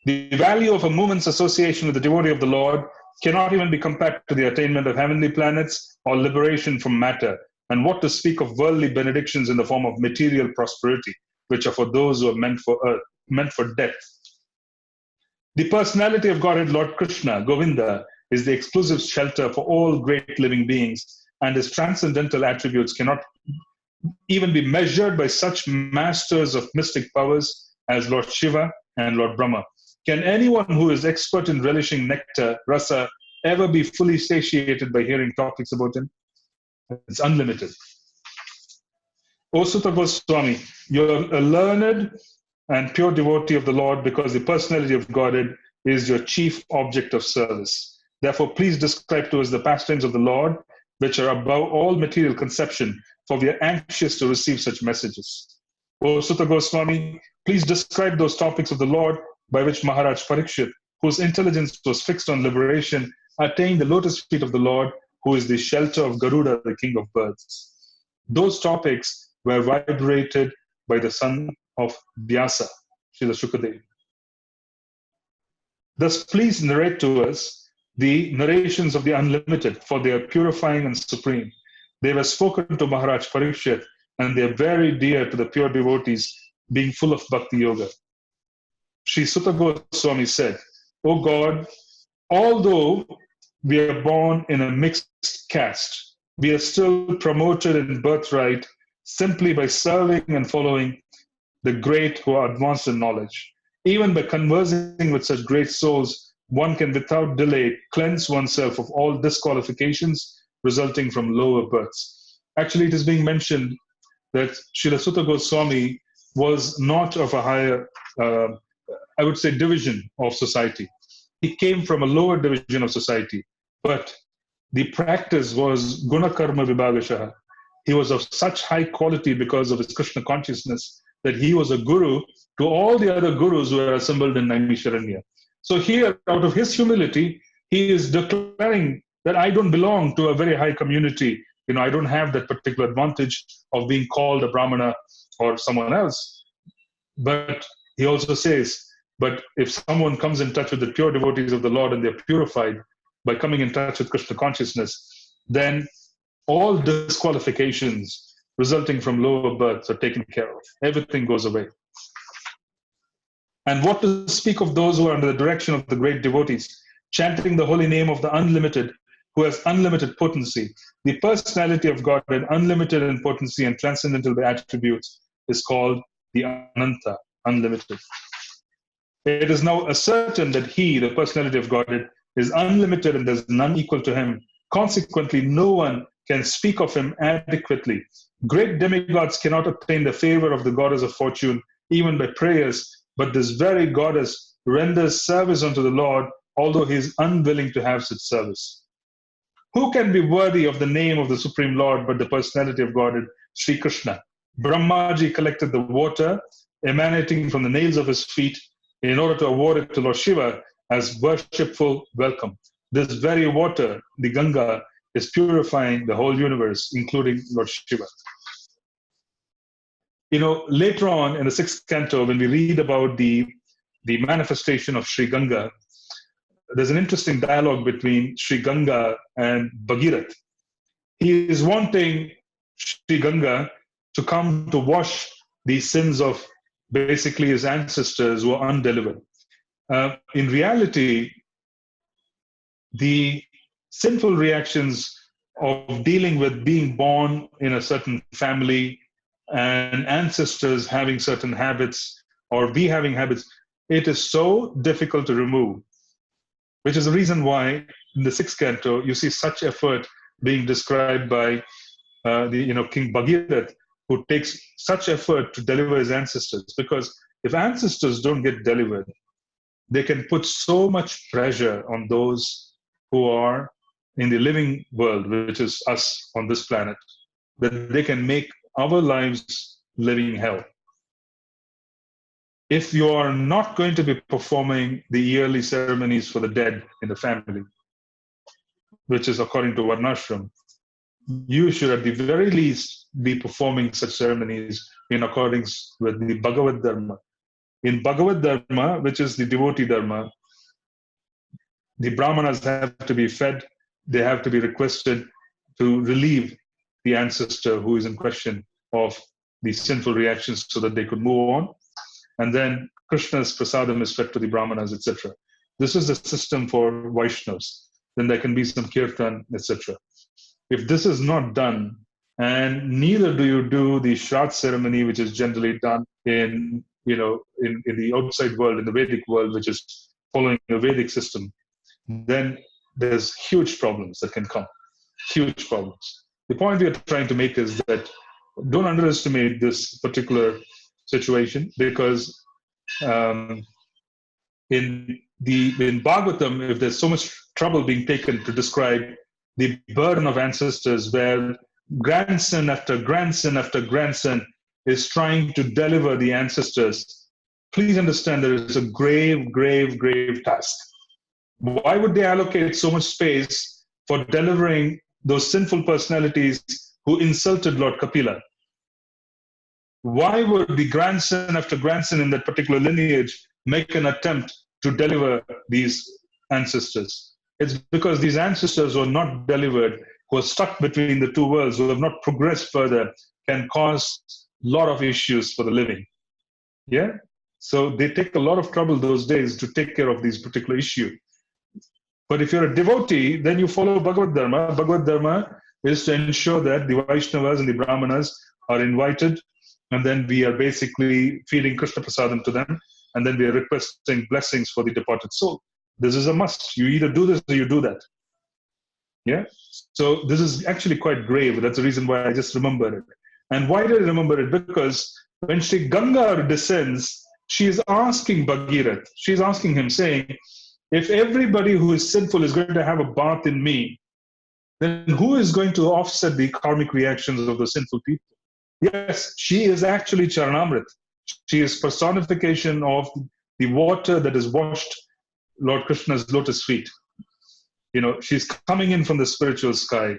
The value of a movement's association with the devotee of the Lord cannot even be compared to the attainment of heavenly planets or liberation from matter, and what to speak of worldly benedictions in the form of material prosperity, which are for those who are meant for death. The personality of Godhead, Lord Krishna, Govinda, is the exclusive shelter for all great living beings, and his transcendental attributes cannot even be measured by such masters of mystic powers as Lord Shiva and Lord Brahma. Can anyone who is expert in relishing nectar, rasa, ever be fully satiated by hearing topics about him? It's unlimited. O Sutta Goswami, you're a learned and pure devotee of the Lord, because the personality of Godhead is your chief object of service. Therefore, please describe to us the pastimes of the Lord, which are above all material conception, for we are anxious to receive such messages. O Sutta Goswami, please describe those topics of the Lord by which Mahārāja Parīkṣit, whose intelligence was fixed on liberation, attained the lotus feet of the Lord, who is the shelter of Garuda, the king of birds. Those topics were vibrated by the son of Vyasa, Srila Shukadeva. Thus, please narrate to us the narrations of the unlimited, for they are purifying and supreme. They were spoken to Mahārāja Parīkṣit, and they are very dear to the pure devotees, being full of bhakti yoga. Sri Sutta Goswami said, O God, although we are born in a mixed caste, we are still promoted in birthright simply by serving and following the great who are advanced in knowledge. Even by conversing with such great souls, one can without delay cleanse oneself of all disqualifications resulting from lower births. Actually, it is being mentioned that Srila Sutta Goswami was not of a higher, I would say, division of society. He came from a lower division of society, but the practice was guna karma vibhagashaha. He was of such high quality because of his Krishna consciousness that he was a guru to all the other gurus who are assembled in Naimisharanya. So here, out of his humility, he is declaring that I don't belong to a very high community. I don't have that particular advantage of being called a Brāhmaṇa or someone else. But he also says, but if someone comes in touch with the pure devotees of the Lord and they're purified by coming in touch with Krishna consciousness, then all disqualifications resulting from lower births are taken care of. Everything goes away. And what to speak of those who are under the direction of the great devotees, chanting the holy name of the unlimited, who has unlimited potency. The personality of God, and unlimited in potency and transcendental by attributes, is called the Ananta, unlimited. It is now ascertained that he, the personality of God, is unlimited and there's none equal to him. Consequently, no one can speak of him adequately. Great demigods cannot obtain the favor of the goddess of fortune, even by prayers, but this very goddess renders service unto the Lord, although he is unwilling to have such service. Who can be worthy of the name of the Supreme Lord but the personality of God, Sri Krishna? Brahmaji collected the water emanating from the nails of his feet in order to award it to Lord Shiva as worshipful welcome. This very water, the Ganga, is purifying the whole universe, including Lord Shiva. Later on in the 6th canto, when we read about the manifestation of Sri Ganga, there's an interesting dialogue between Sri Ganga and Bhagirath. He is wanting Sri Ganga to come to wash the sins of basically his ancestors who are undelivered. In reality, the sinful reactions of dealing with being born in a certain family and ancestors having certain habits or we having habits, it is so difficult to remove. Which is the reason why in the 6th canto you see such effort being described by King Bhagirath, who takes such effort to deliver his ancestors. Because if ancestors don't get delivered, they can put so much pressure on those who are in the living world, which is us on this planet, that they can make our lives living hell. If you are not going to be performing the yearly ceremonies for the dead in the family, which is according to Varnashram, you should at the very least be performing such ceremonies in accordance with the Bhagavad Dharma. In Bhagavad Dharma, which is the devotee Dharma, the Brahmanas have to be fed, they have to be requested to relieve the ancestor who is in question of the sinful reactions so that they could move on. And then Krishna's prasadam is fed to the Brahmanas, etc. This is the system for Vaishnavas. Then there can be some kirtan, etc. If this is not done, and neither do you do the Shraddha ceremony, which is generally done in the outside world, in the Vedic world, which is following a Vedic system, then there's huge problems that can come. Huge problems. The point we are trying to make is that don't underestimate this particular situation, because in Bhagavatam, if there's so much trouble being taken to describe the burden of ancestors, where grandson after grandson after grandson is trying to deliver the ancestors, please understand there is a grave, grave, grave task. Why would they allocate so much space for delivering those sinful personalities who insulted Lord Kapila? Why would the grandson after grandson in that particular lineage make an attempt to deliver these ancestors? It's because these ancestors who are not delivered, who are stuck between the two worlds, who have not progressed further, can cause a lot of issues for the living. Yeah? So they take a lot of trouble those days to take care of these particular issues. But if you're a devotee, then you follow Bhagavad Dharma. Bhagavad Dharma is to ensure that the Vaishnavas and the Brahmanas are invited, and then we are basically feeding Krishna Prasadam to them, and then we are requesting blessings for the departed soul. This is a must. You either do this or you do that. Yeah? So this is actually quite grave. That's the reason why I just remembered it. And why did I remember it? Because when Sri Ganga descends, she is asking Bhagirath, she's asking him, saying, if everybody who is sinful is going to have a bath in me, then who is going to offset the karmic reactions of the sinful people? Yes, she is actually Charanamrit. She is personification of the water that has washed Lord Krishna's lotus feet. You know, she's coming in from the spiritual sky.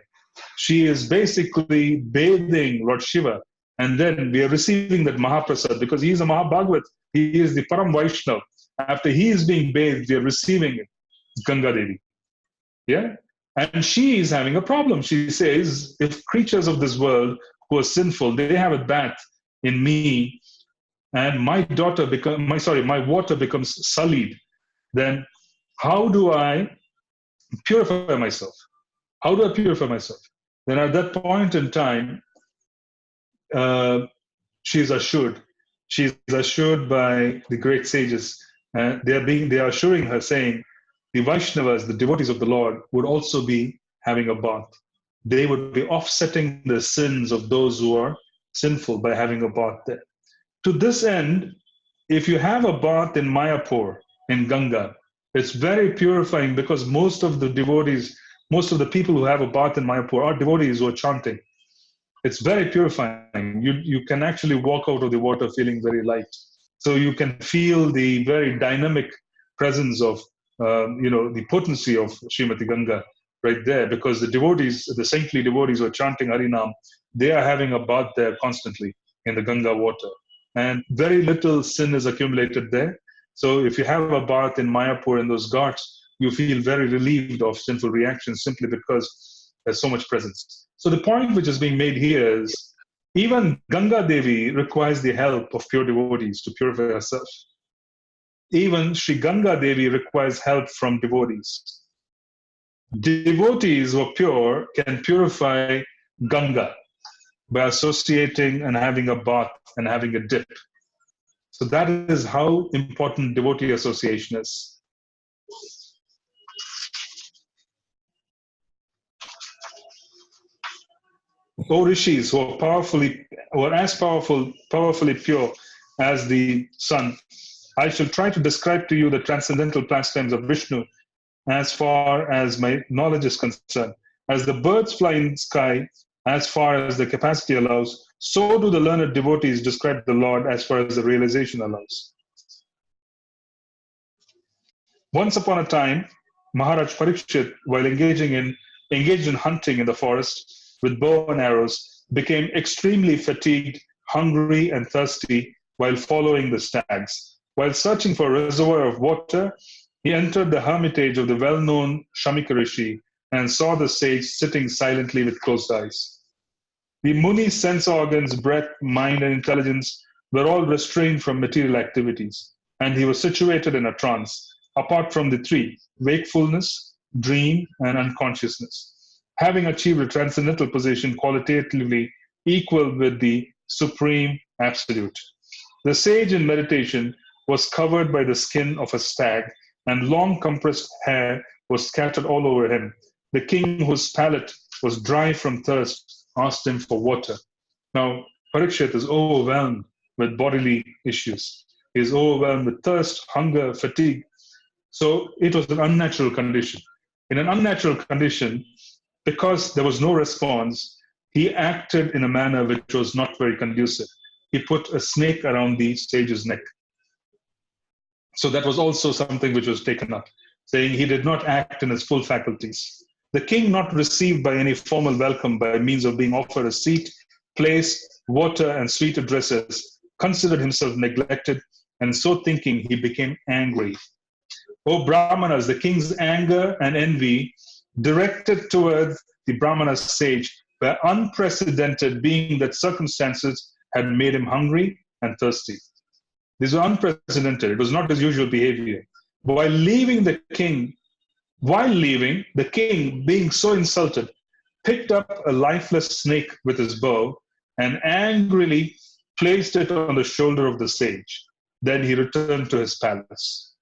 She is basically bathing Lord Shiva. And then we are receiving that Mahaprasad because he is a Mahabhagavat. He is the Param Vaishnav. After he is being bathed, we are receiving it. Ganga Devi. Yeah? And she is having a problem. She says, if creatures of this world who are sinful, they have a bath in me, and my water becomes sullied, then how do I purify myself? How do I purify myself? Then at that point in time, she is assured. She is assured by the great sages. They are assuring her, saying, the Vaishnavas, the devotees of the Lord, would also be having a bath. They would be offsetting the sins of those who are sinful by having a bath there. To this end, if you have a bath in Mayapur, in Ganga, it's very purifying because most of the devotees, most of the people who have a bath in Mayapur are devotees who are chanting. It's very purifying. You can actually walk out of the water feeling very light. So you can feel the very dynamic presence of, the potency of Srimati Ganga right there, because the devotees, the saintly devotees who are chanting Harinam, they are having a bath there constantly in the Ganga water. And very little sin is accumulated there. So if you have a bath in Mayapur in those ghats, you feel very relieved of sinful reactions simply because there's so much presence. So the point which is being made here is, even Ganga Devi requires the help of pure devotees to purify herself. Even Sri Ganga Devi requires help from devotees. Devotees who are pure can purify Ganga by associating and having a bath and having a dip. So that is how important devotee association is. O Rishis, who are as powerfully pure as the sun, I shall try to describe to you the transcendental pastimes of Vishnu as far as my knowledge is concerned. As the birds fly in the sky, as far as the capacity allows, so do the learned devotees describe the Lord as far as the realization allows. Once upon a time, Mahārāja Parīkṣit, while engaged in hunting in the forest with bow and arrows, became extremely fatigued, hungry, and thirsty while following the stags. While searching for a reservoir of water, he entered the hermitage of the well-known Shamika Rishi and saw the sage sitting silently with closed eyes. The Muni's sense organs, breath, mind, and intelligence were all restrained from material activities, and he was situated in a trance, apart from the three: wakefulness, dream, and unconsciousness, having achieved a transcendental position qualitatively equal with the Supreme Absolute. The sage in meditation was covered by the skin of a stag, and long compressed hair was scattered all over him. The king, whose palate was dry from thirst, asked him for water. Now, Parīkṣit is overwhelmed with bodily issues. He is overwhelmed with thirst, hunger, fatigue. So it was an unnatural condition. In an unnatural condition, because there was no response, he acted in a manner which was not very conducive. He put a snake around the sage's neck. So that was also something which was taken up, saying he did not act in his full faculties. The king, not received by any formal welcome by means of being offered a seat, place, water, and sweet addresses, considered himself neglected, and so thinking, he became angry. O Brahmanas, the king's anger and envy directed toward the Brahmana sage were unprecedented, being that circumstances had made him hungry and thirsty. These were unprecedented. It was not his usual behavior. While leaving, the king, being so insulted, picked up a lifeless snake with his bow and angrily placed it on the shoulder of the sage. Then he returned to his palace.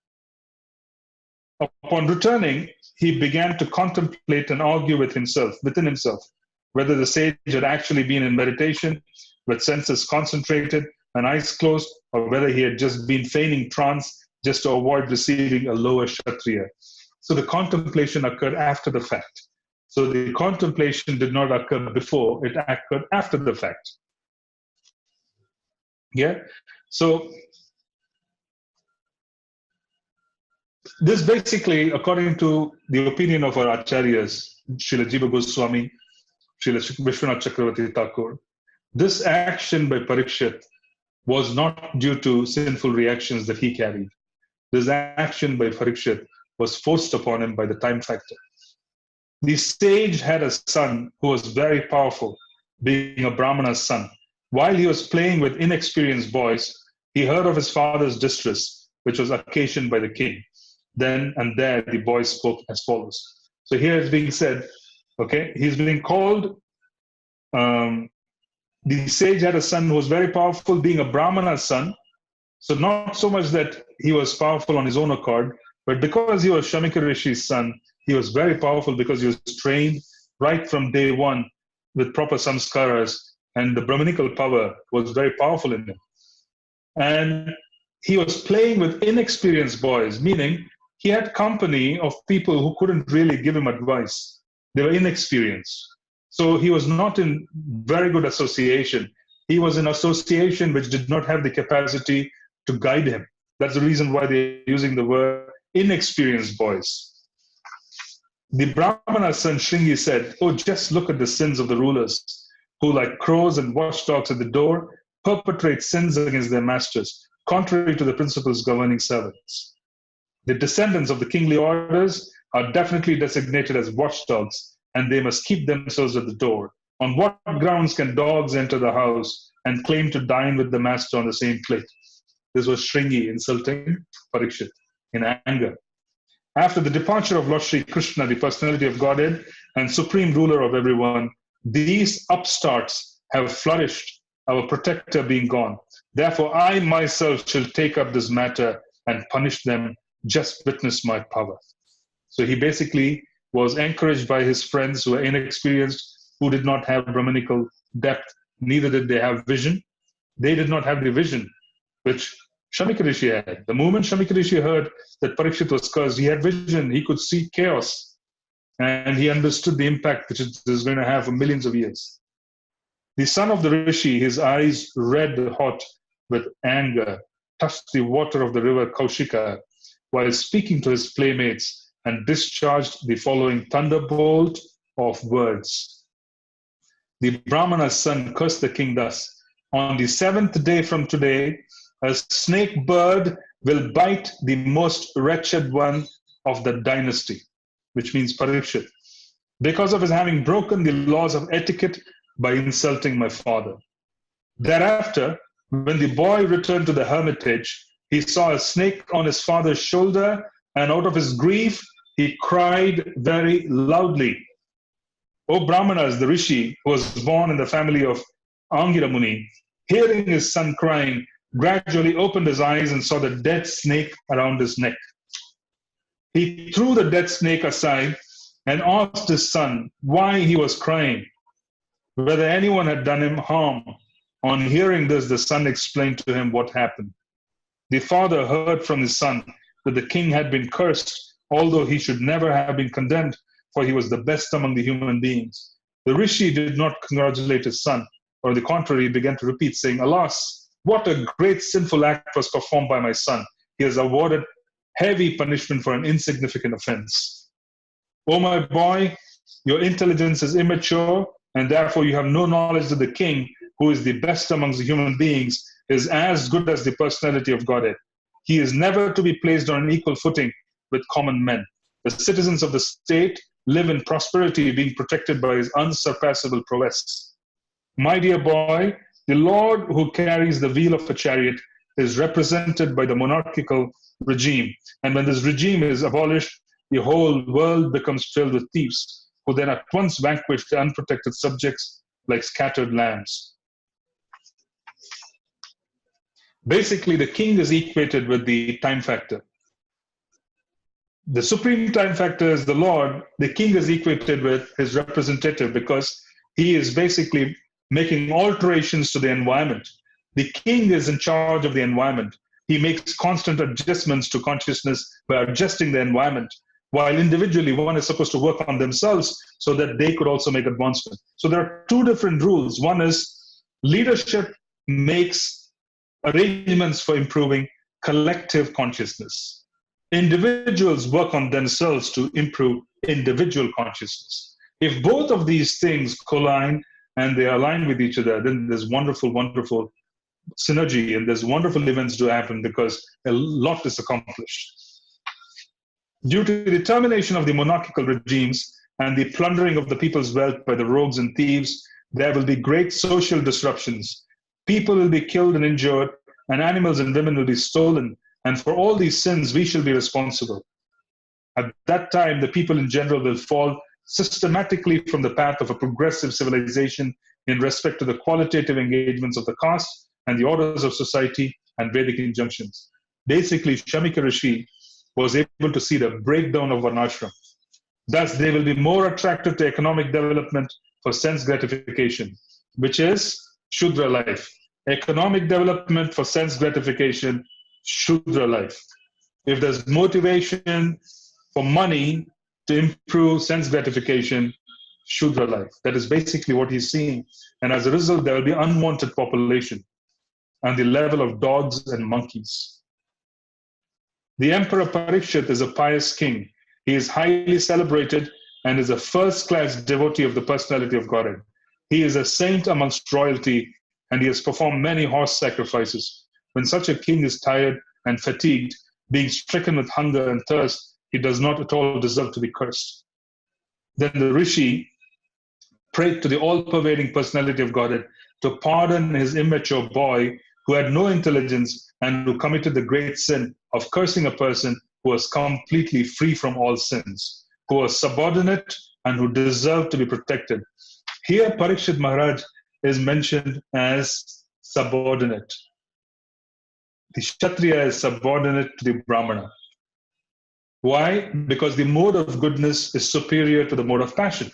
Upon returning, he began to contemplate and argue within himself, whether the sage had actually been in meditation, with senses concentrated and eyes closed, or whether he had just been feigning trance just to avoid receiving a lower Kshatriya. So the contemplation occurred after the fact. So the contemplation did not occur before, it occurred after the fact. Yeah? So this basically, according to the opinion of our acharyas, Srila Jiva Goswami, Srila Vishwanath Chakravarti Thakur, this action by Parīkṣit was not due to sinful reactions that he carried. This action by Parīkṣit was forced upon him by the time factor. The sage had a son who was very powerful, being a Brahmana's son. While he was playing with inexperienced boys, he heard of his father's distress, which was occasioned by the king. Then and there, the boy spoke as follows. So here it's being said, okay, he's being called, the sage had a son who was very powerful, being a Brahmana's son. So not so much that he was powerful on his own accord, but because he was Shamika Rishi's son, he was very powerful because he was trained right from day one with proper samskaras, and the Brahmanical power was very powerful in him. And he was playing with inexperienced boys, meaning he had company of people who couldn't really give him advice. They were inexperienced. So he was not in very good association. He was in association which did not have the capacity to guide him. That's the reason why they're using the word inexperienced boys. The Brahmana's son Shringi said, "Oh, just look at the sins of the rulers, who like crows and watchdogs at the door, perpetrate sins against their masters, contrary to the principles governing servants. The descendants of the kingly orders are definitely designated as watchdogs, and they must keep themselves at the door. On what grounds can dogs enter the house and claim to dine with the master on the same plate?" This was Shringi insulting Parīkṣit in anger. After the departure of Lord Sri Krishna, the personality of Godhead and supreme ruler of everyone, these upstarts have flourished, our protector being gone. Therefore, I myself shall take up this matter and punish them. Just witness my power. So he basically was encouraged by his friends who were inexperienced, who did not have Brahmanical depth, neither did they have vision. They did not have the vision which Shamika Rishi had. The moment Shamika Rishi heard that Parīkṣit was cursed, he had vision, he could see chaos, and he understood the impact which this is going to have for millions of years. The son of the Rishi, his eyes red hot with anger, touched the water of the river Kaushika while speaking to his playmates and discharged the following thunderbolt of words. The Brahmana's son cursed the king thus: "On the 7th day from today, a snake bird will bite the most wretched one of the dynasty," which means Parīkṣit, "because of his having broken the laws of etiquette by insulting my father." Thereafter, when the boy returned to the hermitage, he saw a snake on his father's shoulder, and out of his grief, he cried very loudly. O Brahmanas, the Rishi, who was born in the family of Angira Muni, hearing his son crying, gradually opened his eyes and saw the dead snake around his neck. He threw the dead snake aside and asked his son why he was crying, whether anyone had done him harm. On hearing this, the son explained to him what happened. The father heard from his son that the king had been cursed, although he should never have been condemned, for he was the best among the human beings. The rishi did not congratulate his son, or on the contrary, he began to repeat, saying, Alas, what a great sinful act was performed by my son. He has awarded heavy punishment for an insignificant offense. O my boy, your intelligence is immature, and therefore you have no knowledge that the king, who is the best amongst the human beings, is as good as the personality of Godhead. He is never to be placed on an equal footing with common men. The citizens of the state live in prosperity, being protected by his unsurpassable prowess. My dear boy, the Lord who carries the wheel of a chariot is represented by the monarchical regime. And when this regime is abolished, the whole world becomes filled with thieves, who then at once vanquish the unprotected subjects like scattered lambs. Basically, the king is equated with the time factor. The supreme time factor is the Lord. The king is equated with his representative because he is basically making alterations to the environment. The king is in charge of the environment. He makes constant adjustments to consciousness by adjusting the environment, while individually one is supposed to work on themselves so that they could also make advancement. So there are two different rules. One is leadership makes arrangements for improving collective consciousness. Individuals work on themselves to improve individual consciousness. If both of these things collide and they align with each other, then there's wonderful, wonderful synergy, and there's wonderful events to happen because a lot is accomplished. Due to the termination of the monarchical regimes and the plundering of the people's wealth by the rogues and thieves, there will be great social disruptions. People will be killed and injured, and animals and women will be stolen. And for all these sins, we shall be responsible. At that time, the people in general will fall systematically from the path of a progressive civilization in respect to the qualitative engagements of the caste and the orders of society and Vedic injunctions. Basically, Shamika Rishi was able to see the breakdown of Varnashram. Thus, they will be more attracted to economic development for sense gratification, which is Shudra life. Economic development for sense gratification, Shudra life. If there's motivation for money to improve sense gratification, Shudra life. That is basically what he's seeing. And as a result, there will be unwanted population and the level of dogs and monkeys. The Emperor Parīkṣit is a pious king. He is highly celebrated and is a first-class devotee of the personality of Godhead. He is a saint amongst royalty, and he has performed many horse sacrifices. When such a king is tired and fatigued, being stricken with hunger and thirst, he does not at all deserve to be cursed. Then the Rishi prayed to the all-pervading personality of Godhead to pardon his immature boy who had no intelligence and who committed the great sin of cursing a person who was completely free from all sins, who was subordinate and who deserved to be protected. Here, Parīkṣit Mahārāja is mentioned as subordinate. The Kshatriya is subordinate to the Brāhmaṇa. Why? Because the mode of goodness is superior to the mode of passion.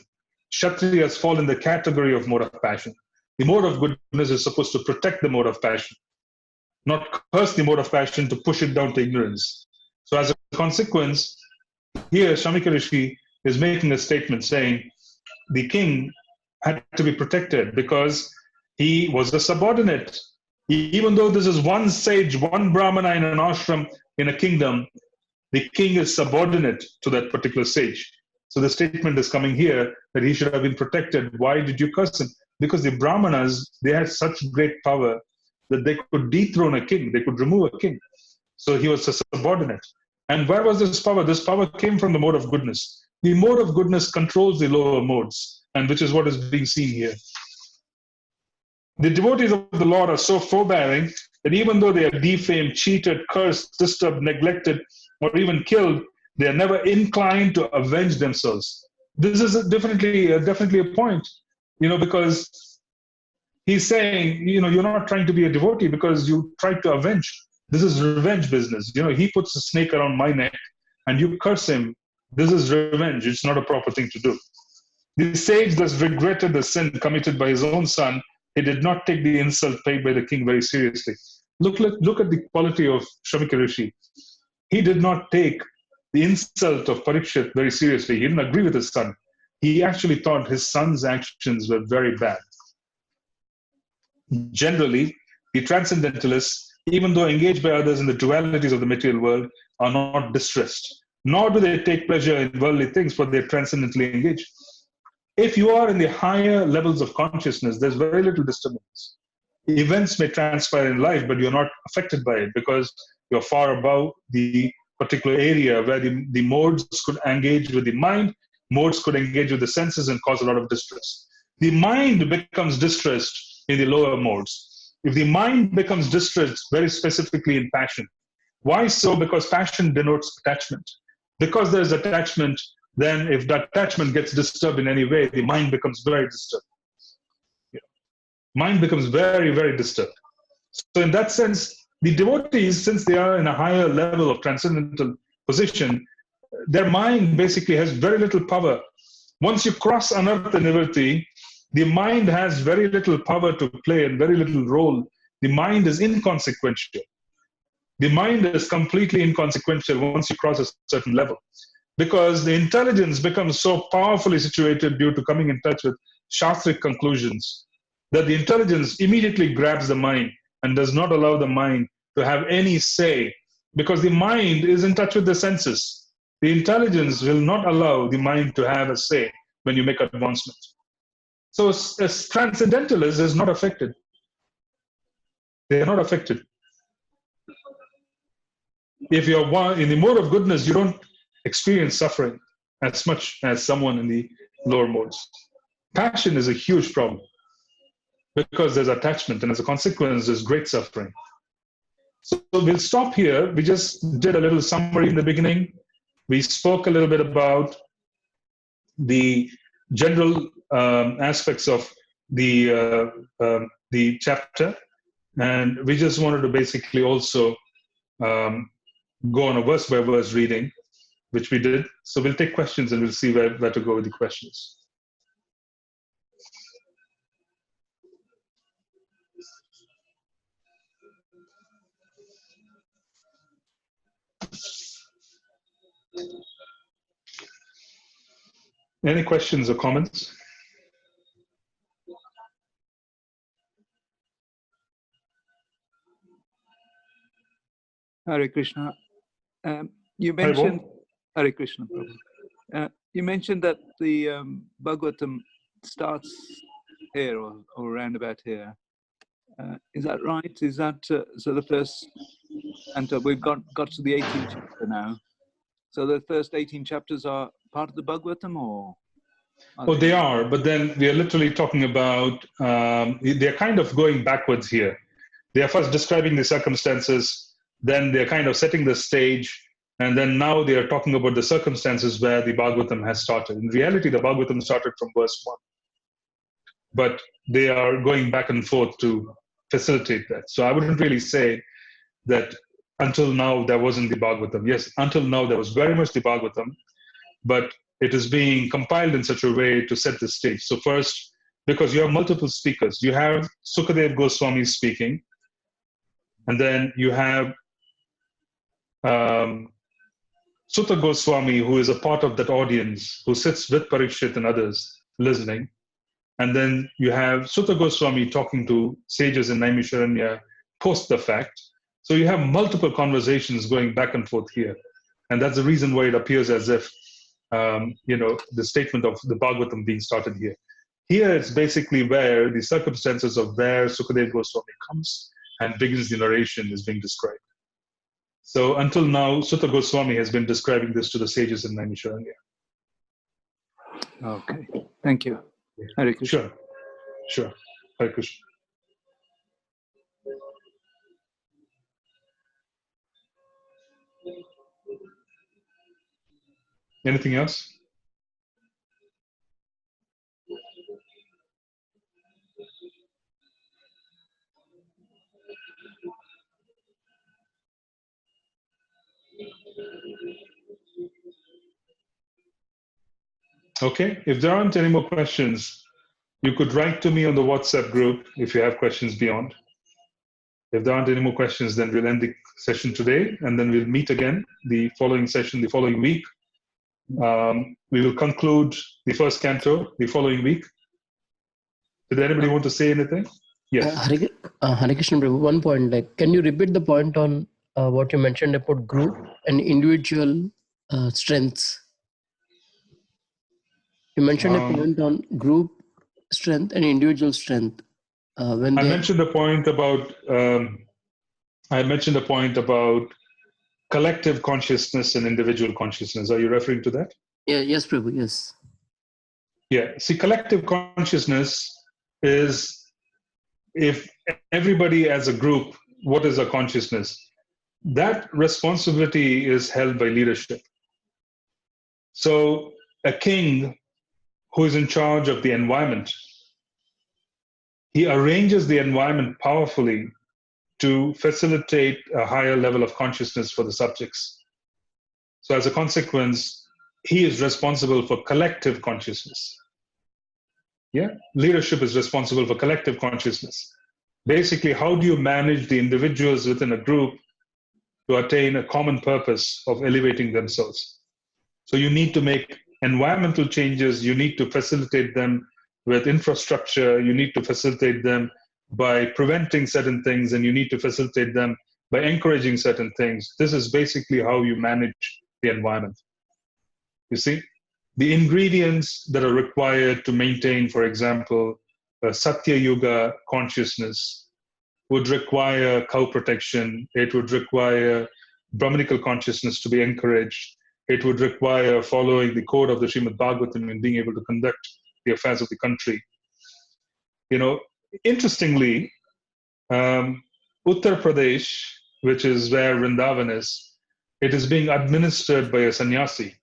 Kshatriyas fall in the category of mode of passion. The mode of goodness is supposed to protect the mode of passion, not curse the mode of passion to push it down to ignorance. So as a consequence, here Shamika Rishi is making a statement saying the king had to be protected because he was a subordinate. Even though this is one sage, one Brahmana in an ashram in a kingdom, the king is subordinate to that particular sage. So the statement is coming here that he should have been protected. Why did you curse him? Because the Brahmanas, they had such great power that they could dethrone a king, they could remove a king. So he was a subordinate. And where was this power? This power came from the mode of goodness. The mode of goodness controls the lower modes, and which is what is being seen here. The devotees of the Lord are so forbearing that even though they are defamed, cheated, cursed, disturbed, neglected, or even killed, they are never inclined to avenge themselves. This is definitely a point, because he's saying, you're not trying to be a devotee because you tried to avenge. This is revenge business. He puts a snake around my neck and you curse him. This is revenge. It's not a proper thing to do. The sage thus regretted the sin committed by his own son. He did not take the insult paid by the king very seriously. Look at the quality of Shramika Rishi. He did not take the insult of Parīkṣit very seriously. He didn't agree with his son. He actually thought his son's actions were very bad. Generally, the transcendentalists, even though engaged by others in the dualities of the material world, are not distressed, nor do they take pleasure in worldly things, for they are transcendently engaged. If you are in the higher levels of consciousness, there's very little disturbance. Events may transpire in life, but you're not affected by it because you're far above the particular area where the modes could engage with the mind, modes could engage with the senses and cause a lot of distress. The mind becomes distressed in the lower modes. If the mind becomes distressed very specifically in passion, why so? Because passion denotes attachment. Because there's attachment, then if that attachment gets disturbed in any way, the mind becomes very disturbed. Mind becomes very, very disturbed. So in that sense, the devotees, since they are in a higher level of transcendental position, their mind basically has very little power. Once you cross anartha nivritti, the mind has very little power to play and very little role. The mind is inconsequential. The mind is completely inconsequential once you cross a certain level, because the intelligence becomes so powerfully situated due to coming in touch with shastric conclusions that the intelligence immediately grabs the mind and does not allow the mind to have any say, because the mind is in touch with the senses. The intelligence will not allow the mind to have a say when you make advancement. So a transcendentalist is not affected. They are not affected. If you're in the mode of goodness, you don't experience suffering as much as someone in the lower modes. Passion is a huge problem because there's attachment, and as a consequence, there's great suffering. So we'll stop here. We just did a little summary in the beginning. We spoke a little bit about the general aspects of the chapter, and we just wanted to basically also go on a verse-by-verse reading, which we did. So we'll take questions and we'll see where to go with the questions. Any questions or comments? Hare Krishna. You mentioned Hare Krishna. You mentioned that the Bhagavatam starts here or around about here. Is that right? Is that so? The first, and we've got to the 18th chapter now. So the first 18 chapters are part of the Bhagavatam, or? They are, but then we are literally talking about. They're kind of going backwards here. They are first describing the circumstances, then they're kind of setting the stage, and then now they are talking about the circumstances where the Bhagavatam has started. In reality, the Bhagavatam started from verse 1, but they are going back and forth to facilitate that. So I wouldn't really say that until now there wasn't the Bhagavatam. Yes, until now there was very much the Bhagavatam, but it is being compiled in such a way to set the stage. So first, because you have multiple speakers, you have Sukadev Goswami speaking, and then you have Sutta Goswami, who is a part of that audience, who sits with Parīkṣit and others listening. And then you have Sutta Goswami talking to sages in Naimisharanya post the fact. So you have multiple conversations going back and forth here. And that's the reason why it appears as if, the statement of the Bhagavatam being started here. Here it's basically where the circumstances of where Sukadev Goswami comes and begins the narration is being described. So until now, Sutta Goswami has been describing this to the sages in Naimisharanya. Okay, thank you. Hare Krishna. Sure. Hare Krishna. Anything else? Okay, if there aren't any more questions, you could write to me on the WhatsApp group if you have questions beyond. If there aren't any more questions, then we'll end the session today, and then we'll meet again the following session the following week. We will conclude the first canto the following week. Did anybody want to say anything? Yes. Hare Krishna Prabhu, one point, like, can you repeat the point on what you mentioned about group and individual strengths? You mentioned a point on group strength and individual strength. I mentioned a point about collective consciousness and individual consciousness. Are you referring to that? Yeah. Yes, Prabhu. Yes. Yeah. See, collective consciousness is if everybody as a group, what is a consciousness? That responsibility is held by leadership. So a king who is in charge of the environment, he arranges the environment powerfully to facilitate a higher level of consciousness for the subjects. So as a consequence, he is responsible for collective consciousness. Yeah, leadership is responsible for collective consciousness. Basically, how do you manage the individuals within a group to attain a common purpose of elevating themselves? So you need to make environmental changes, you need to facilitate them with infrastructure, you need to facilitate them by preventing certain things, and you need to facilitate them by encouraging certain things. This is basically how you manage the environment. You see, the ingredients that are required to maintain, for example, a Satya Yuga consciousness would require cow protection, it would require Brahmanical consciousness to be encouraged, it would require following the code of the Srimad Bhagavatam and being able to conduct the affairs of the country. You know, interestingly, Uttar Pradesh, which is where Vrindavan is, it is being administered by a sannyasi.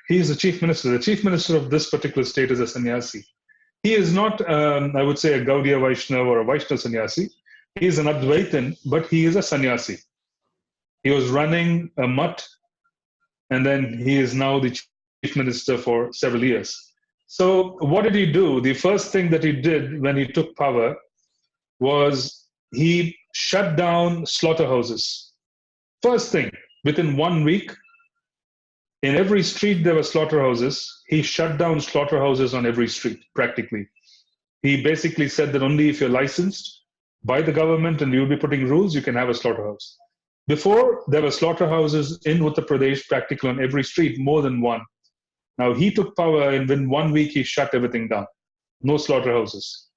He is the chief minister. The chief minister of this particular state is a sannyasi. He is not, I would say, a Gaudiya Vaishnava or a Vaishnava sannyasi. He is an Advaitin, but he is a sannyasi. He was running a mutt, and then he is now the chief minister for several years. So what did he do? The first thing that he did when he took power was he shut down slaughterhouses. First thing, within 1 week, in every street there were slaughterhouses. He shut down slaughterhouses on every street, practically. He basically said that only if you're licensed by the government and you'll be putting rules, you can have a slaughterhouse. Before, there were slaughterhouses in Uttar Pradesh practically on every street, more than one. Now he took power, and within 1 week he shut everything down. No slaughterhouses.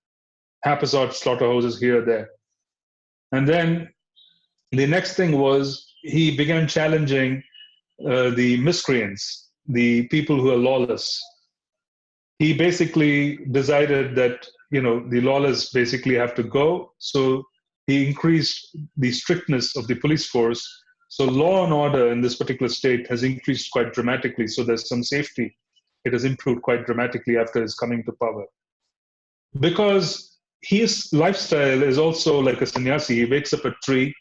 Haphazard slaughterhouses here or there. And then the next thing was he began challenging the miscreants, the people who are lawless. He basically decided that, you know, the lawless basically have to go. So he increased the strictness of the police force. So law and order in this particular state has increased quite dramatically. So there's some safety. It has improved quite dramatically after his coming to power. Because his lifestyle is also like a sannyasi. He wakes up at 3.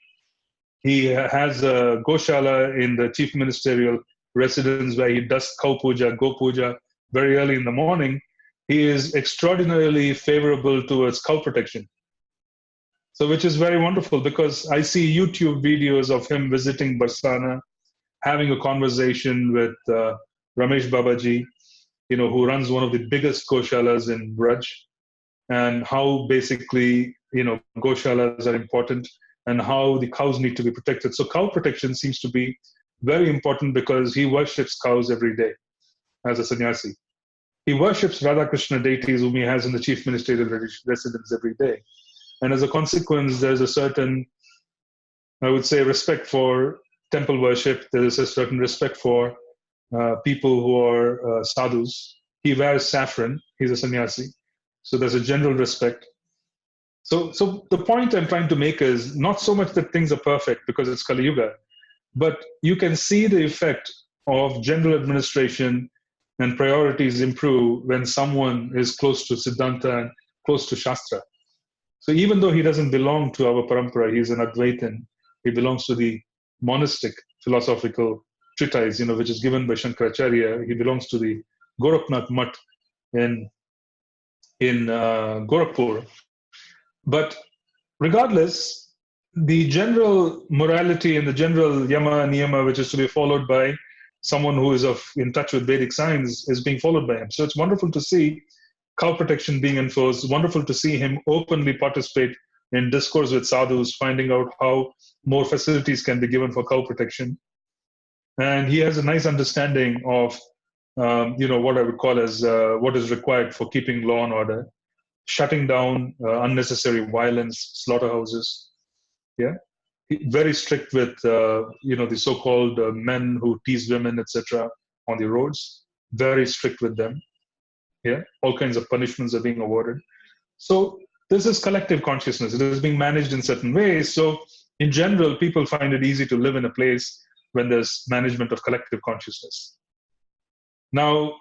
He has a goshala in the chief ministerial residence where he does cow puja, go puja very early in the morning. He is extraordinarily favorable towards cow protection. So which is very wonderful, because I see YouTube videos of him visiting Barsana, having a conversation with Ramesh Babaji, you know, who runs one of the biggest goshalas in Braj, and how basically, you know, goshalas are important and how the cows need to be protected. So cow protection seems to be very important because he worships cows every day as a sannyasi. He worships Radha Krishna deities whom he has in the chief ministerial residence every day. And as a consequence, there's a certain, I would say, respect for temple worship. There is a certain respect for people who are sadhus. He wears saffron. He's a sannyasi. So there's a general respect. So the point I'm trying to make is not so much that things are perfect because it's Kali Yuga, but you can see the effect of general administration and priorities improve when someone is close to Siddhanta and close to Shastra. So even though he doesn't belong to our parampara, he's an Advaitin. He belongs to the monastic philosophical treatise, you know, which is given by Shankaracharya. He belongs to the Gorakhnath Mutt in Gorakhpur. But regardless, the general morality and the general yama and niyama, which is to be followed by someone who is in touch with Vedic science, is being followed by him. So it's wonderful to see cow protection being enforced, wonderful to see him openly participate in discourse with sadhus, finding out how more facilities can be given for cow protection. And he has a nice understanding of, what I would call as what is required for keeping law and order, shutting down unnecessary violence, slaughterhouses. Yeah, very strict with the so-called men who tease women, etc. on the roads. Very strict with them. Yeah, all kinds of punishments are being awarded. So this is collective consciousness. It is being managed in certain ways. So in general, people find it easy to live in a place when there's management of collective consciousness. Now,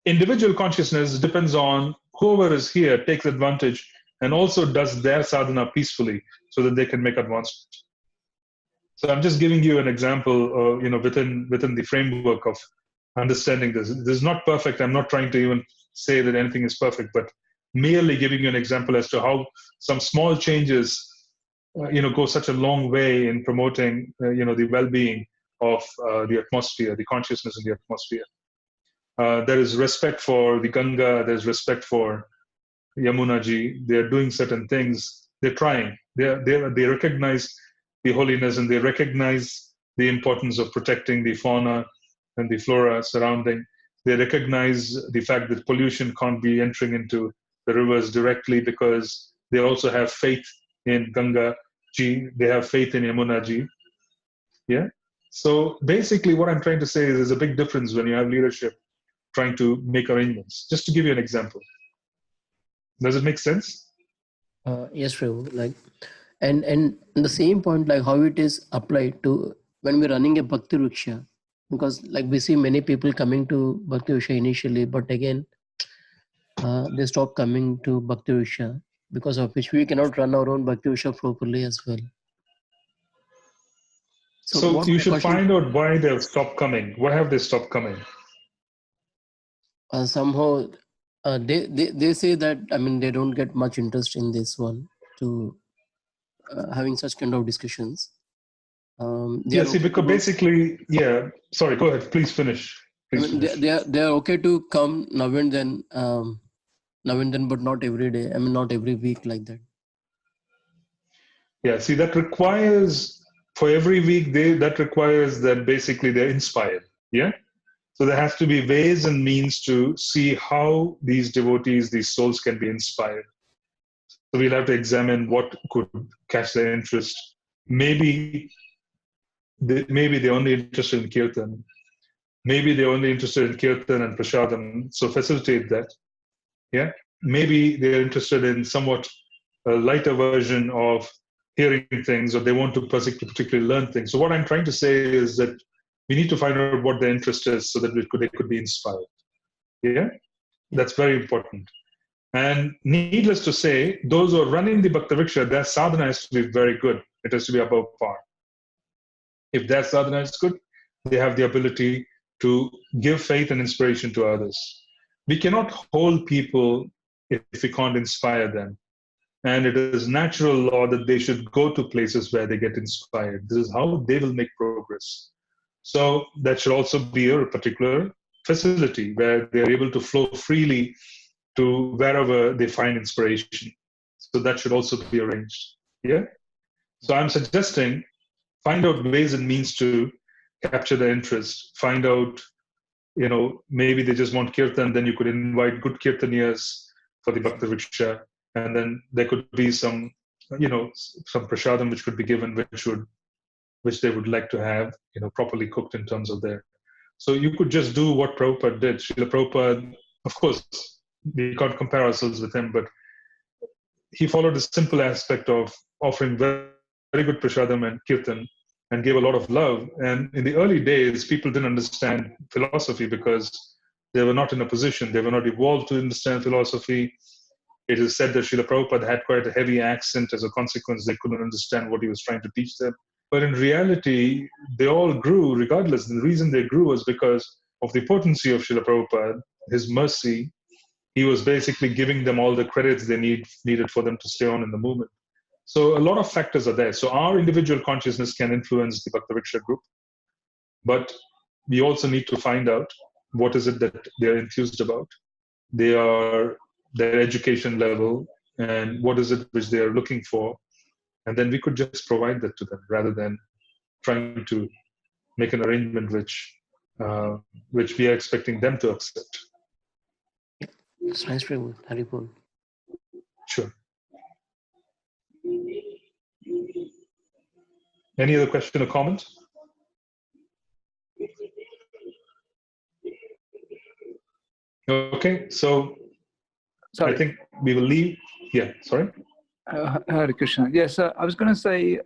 individual consciousness depends on whoever is here takes advantage and also does their sadhana peacefully so that they can make advancement. So I'm just giving you an example, within the framework of understanding this. This is not perfect. I'm not trying to even say that anything is perfect, but merely giving you an example as to how some small changes, go such a long way in promoting, the well-being of the atmosphere, the consciousness in the atmosphere. There is respect for the Ganga. There's respect for Yamuna ji. They're doing certain things. They're trying. They recognize the holiness and they recognize the importance of protecting the fauna and the flora surrounding. They recognize the fact that pollution can't be entering into the rivers directly because they also have faith in Ganga ji. They have faith in Yamuna ji. Yeah. So basically, what I'm trying to say is there's a big difference when you have leadership trying to make arrangements. Just to give you an example. Does it make sense? Yes, Prabhu. And the same point, like how it is applied to when we're running a Bhakti Vriksha, because we see many people coming to Bhakti Vriksha initially, but again, they stop coming to Bhakti Vriksha, because of which we cannot run our own Bhakti Vriksha properly as well. So you should find out why they've stopped coming. Why have they stopped coming? Somehow they say that, they don't get much interest in this one to having such kind of discussions. Because basically, sorry, go ahead, please finish. They are okay to come now and then, but not every day. Not every week like that. Yeah, see, that requires, for every week, that requires that basically they're inspired. Yeah. So there has to be ways and means to see how these devotees, these souls can be inspired. So we'll have to examine what could catch their interest. Maybe they're only interested in kirtan. Maybe they're only interested in kirtan and prasadam. So facilitate that. Yeah. Maybe they're interested in somewhat a lighter version of hearing things, or they want to particularly learn things. So what I'm trying to say is that we need to find out what their interest is so that they could be inspired. Yeah, that's very important. And needless to say, those who are running the Bhakti Vriksha, their sadhana has to be very good. It has to be above par. If their sadhana is good, they have the ability to give faith and inspiration to others. We cannot hold people if we can't inspire them. And it is natural law that they should go to places where they get inspired. This is how they will make progress. So that should also be a particular facility where they're able to flow freely to wherever they find inspiration. So that should also be arranged. Yeah. So I'm suggesting find out ways and means to capture their interest. Find out, maybe they just want kirtan, then you could invite good kirtanias for the Bhakti Vriksha. And then there could be some prasadam which could be given, which they would like to have, properly cooked in terms of their. So you could just do what Prabhupada did. Srila Prabhupada, of course, we can't compare ourselves with him, but he followed a simple aspect of offering very, very good prasadam and kirtan and gave a lot of love. And in the early days, people didn't understand philosophy because they were not in a position, they were not evolved to understand philosophy. It is said that Srila Prabhupada had quite a heavy accent. As a consequence, they couldn't understand what he was trying to teach them. But in reality, they all grew regardless. And the reason they grew was because of the potency of Srila Prabhupada, his mercy. He was basically giving them all the credits they needed for them to stay on in the movement. So a lot of factors are there. So our individual consciousness can influence the Bhakti Vriksha group, but we also need to find out what is it that they're enthused about, their education level, and what is it which they're looking for. And then we could just provide that to them rather than trying to make an arrangement which we are expecting them to accept. That's nice, Prabhu. Haribol. Sure. Any other question or comment? Okay, so Sorry. I think we will leave. Yeah, sorry. Hare Krishna. Yes, I was going to say,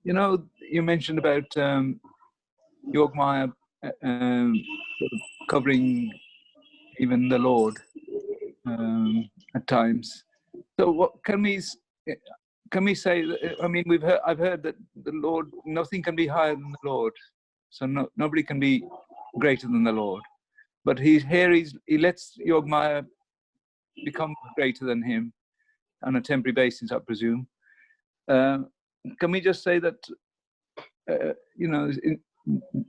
you mentioned about Yogamaya sort of covering even the Lord at times. So what can we say? I mean, I've heard that the Lord, nothing can be higher than the Lord, so nobody can be greater than the Lord. But he lets Yogamaya become greater than him on a temporary basis, I presume. Can we just say that?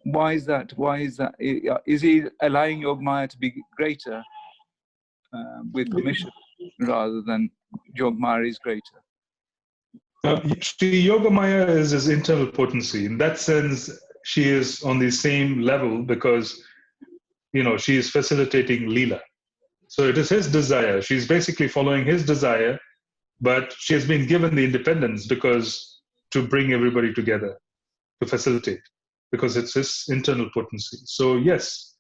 Why is that? Why is that? Is he allowing Yogamaya to be greater with permission, rather than Yogamaya is greater? Sri Yogamaya is his internal potency. In that sense, she is on the same level because, she is facilitating Leela. So it is his desire. She's basically following his desire, but she has been given the independence to bring everybody together, to facilitate, because it's his internal potency. So yes,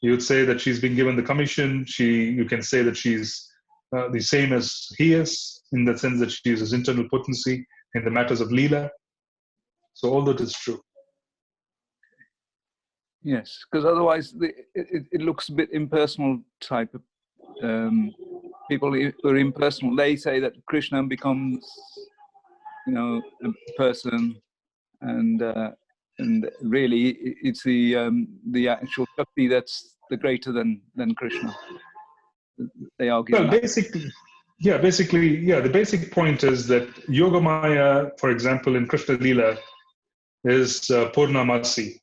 you would say that she's been given the commission. You can say that she's the same as he is, in the sense that she is his internal potency in the matters of Leela. So all that is true. Yes, because otherwise it looks a bit impersonal type of people who are impersonal. They say that Krishna becomes, a person, and really it's the actual Shakti that's the greater than Krishna. They argue. Well, basically, the basic point is that Yogamaya, for example, in Krishna Leela, is Purnamasi.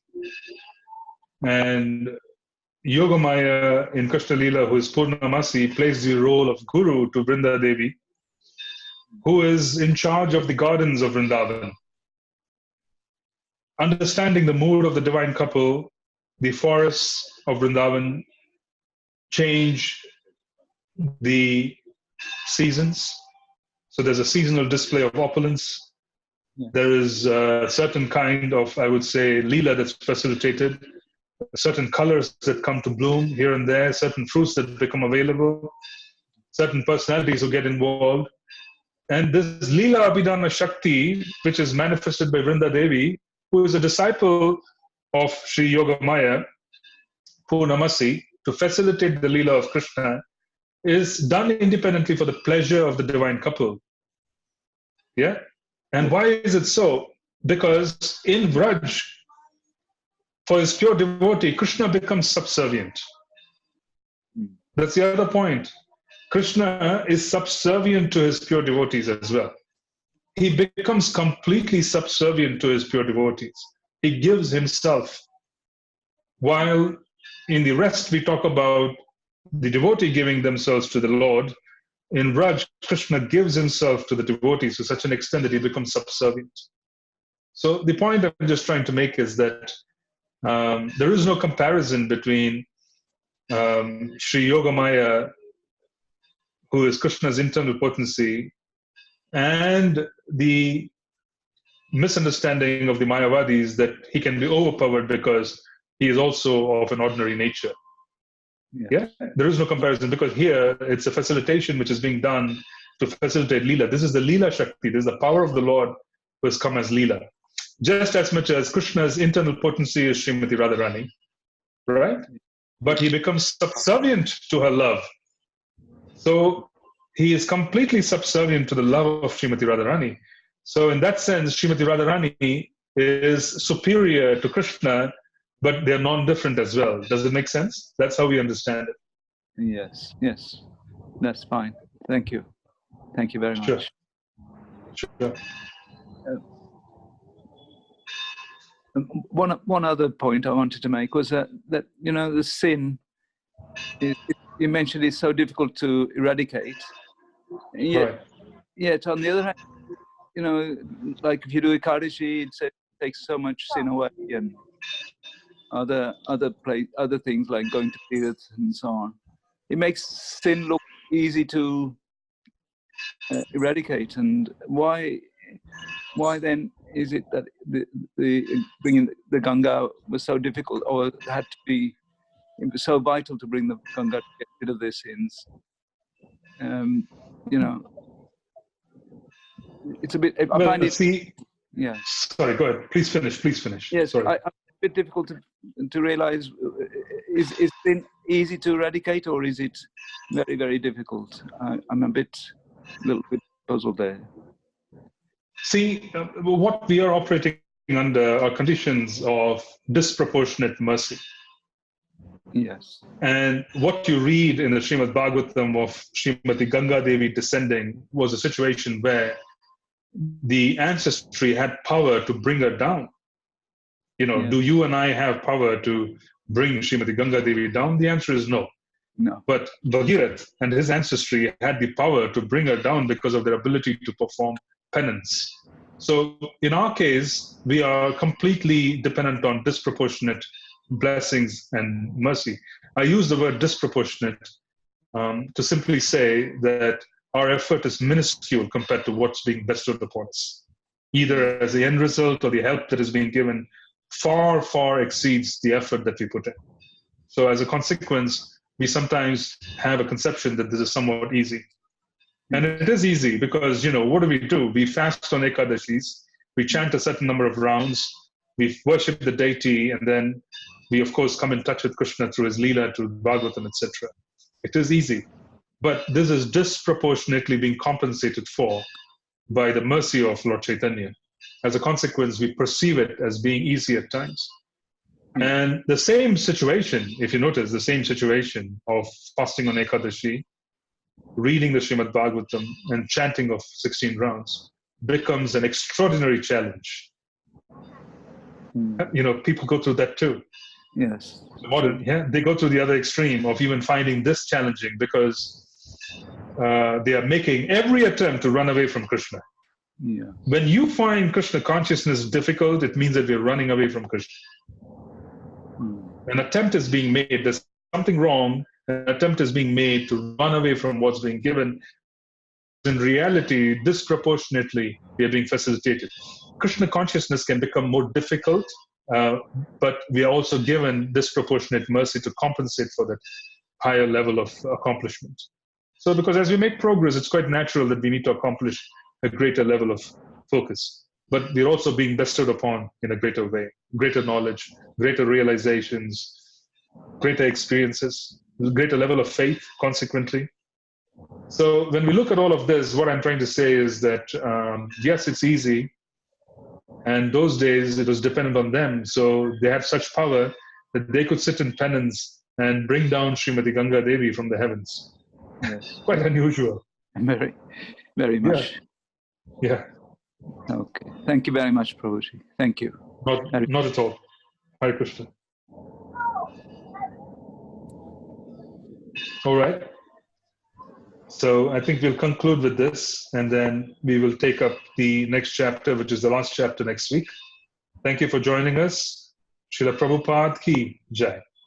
And Yogamaya in Krishna Leela, who is Purnamasi, plays the role of Guru to Vrinda Devi, who is in charge of the gardens of Vrindavan. Understanding the mood of the divine couple, the forests of Vrindavan change the seasons. So there's a seasonal display of opulence. Yeah. There is a certain kind of, I would say, Leela that's facilitated. Certain colors that come to bloom here and there, certain fruits that become available, certain personalities who get involved. And this Leela Abhidhamma Shakti, which is manifested by Vrinda Devi, who is a disciple of Sri Yogamaya, Purnamasi, to facilitate the Leela of Krishna, is done independently for the pleasure of the divine couple. Yeah? And why is it so? Because in Vraj, for his pure devotee, Krishna becomes subservient. That's the other point. Krishna is subservient to his pure devotees as well. He becomes completely subservient to his pure devotees. He gives himself. While in the rest we talk about the devotee giving themselves to the Lord, in Vraj, Krishna gives himself to the devotees to such an extent that he becomes subservient. So the point I'm just trying to make is that there is no comparison between Sri Yogamaya, who is Krishna's internal potency, and the misunderstanding of the Mayavadis that he can be overpowered because he is also of an ordinary nature. Yeah, there is no comparison, because here it's a facilitation which is being done to facilitate Leela. This is the Leela Shakti. This is the power of the Lord who has come as Leela. Just as much as Krishna's internal potency is Srimati Radharani, right? But he becomes subservient to her love. So he is completely subservient to the love of Srimati Radharani. So in that sense, Srimati Radharani is superior to Krishna, but they're non-different as well. Does it make sense? That's how we understand it. Yes, that's fine. Thank you. Thank you very much. Sure. Sure. One other point I wanted to make was that you know, the sin you mentioned is so difficult to eradicate. And yet, Right. yet on the other hand, you know, like if you do Ekadashi, it takes so much sin away, and other things like going to Tirth and so on. It makes sin look easy to eradicate. And why then is it that the bringing the Ganga was so difficult, or had to be, it was so vital to bring the Ganga to get rid of their sins? You know, it's a bit. I find it. Yeah. Sorry. Go ahead. Please finish. Yes. Sorry. It's a bit difficult to realize. Is sin easy to eradicate, or is it very, very difficult? I'm a little bit puzzled there. See, what we are operating under are conditions of disproportionate mercy. Yes. And what you read in the Srimad Bhagavatam of Srimati Ganga Devi descending was a situation where the ancestry had power to bring her down. You know, do you and I have power to bring Srimati Ganga Devi down? The answer is no. No. But Bhagirath and his ancestry had the power to bring her down because of their ability to perform penance. So in our case, we are completely dependent on disproportionate blessings and mercy. I use the word disproportionate to simply say that our effort is minuscule compared to what's being bestowed upon us. Either as the end result or the help that is being given far, far exceeds the effort that we put in. So as a consequence, we sometimes have a conception that this is somewhat easy. And it is easy because, you know, what do? We fast on Ekadashis, we chant a certain number of rounds, we worship the deity, and then we, of course, come in touch with Krishna through his Leela, through Bhagavatam, etc. It is easy. But this is disproportionately being compensated for by the mercy of Lord Chaitanya. As a consequence, we perceive it as being easy at times. And the same situation, if you notice, the same situation of fasting on Ekadashi, reading the Srimad Bhagavatam, and chanting of 16 rounds becomes an extraordinary challenge. You know, people go through that too. Yes. They go to the other extreme of even finding this challenging because they are making every attempt to run away from Krishna. Yeah. When you find Krishna consciousness difficult, it means that we're running away from Krishna. An attempt is being made. There's something wrong. An attempt is being made to run away from what's being given. In reality, disproportionately, we are being facilitated. Krishna consciousness can become more difficult, but we are also given disproportionate mercy to compensate for that higher level of accomplishment. So because as we make progress, it's quite natural that we need to accomplish a greater level of focus. But we're also being bestowed upon in a greater way, greater knowledge, greater realizations, greater experiences, greater level of faith, consequently. So when we look at all of this, what I'm trying to say is that, yes, it's easy. And those days, it was dependent on them. So they had such power that they could sit in penance and bring down Srimati Ganga Devi from the heavens. Yes. Quite unusual. Very, very much. Yeah. Okay. Thank you very much, Prabhuji. Thank you. Not at all. Hare Krishna. All right. So I think we'll conclude with this, and then we will take up the next chapter, which is the last chapter next week. Thank you for joining us. Srila Prabhupada ki Jai.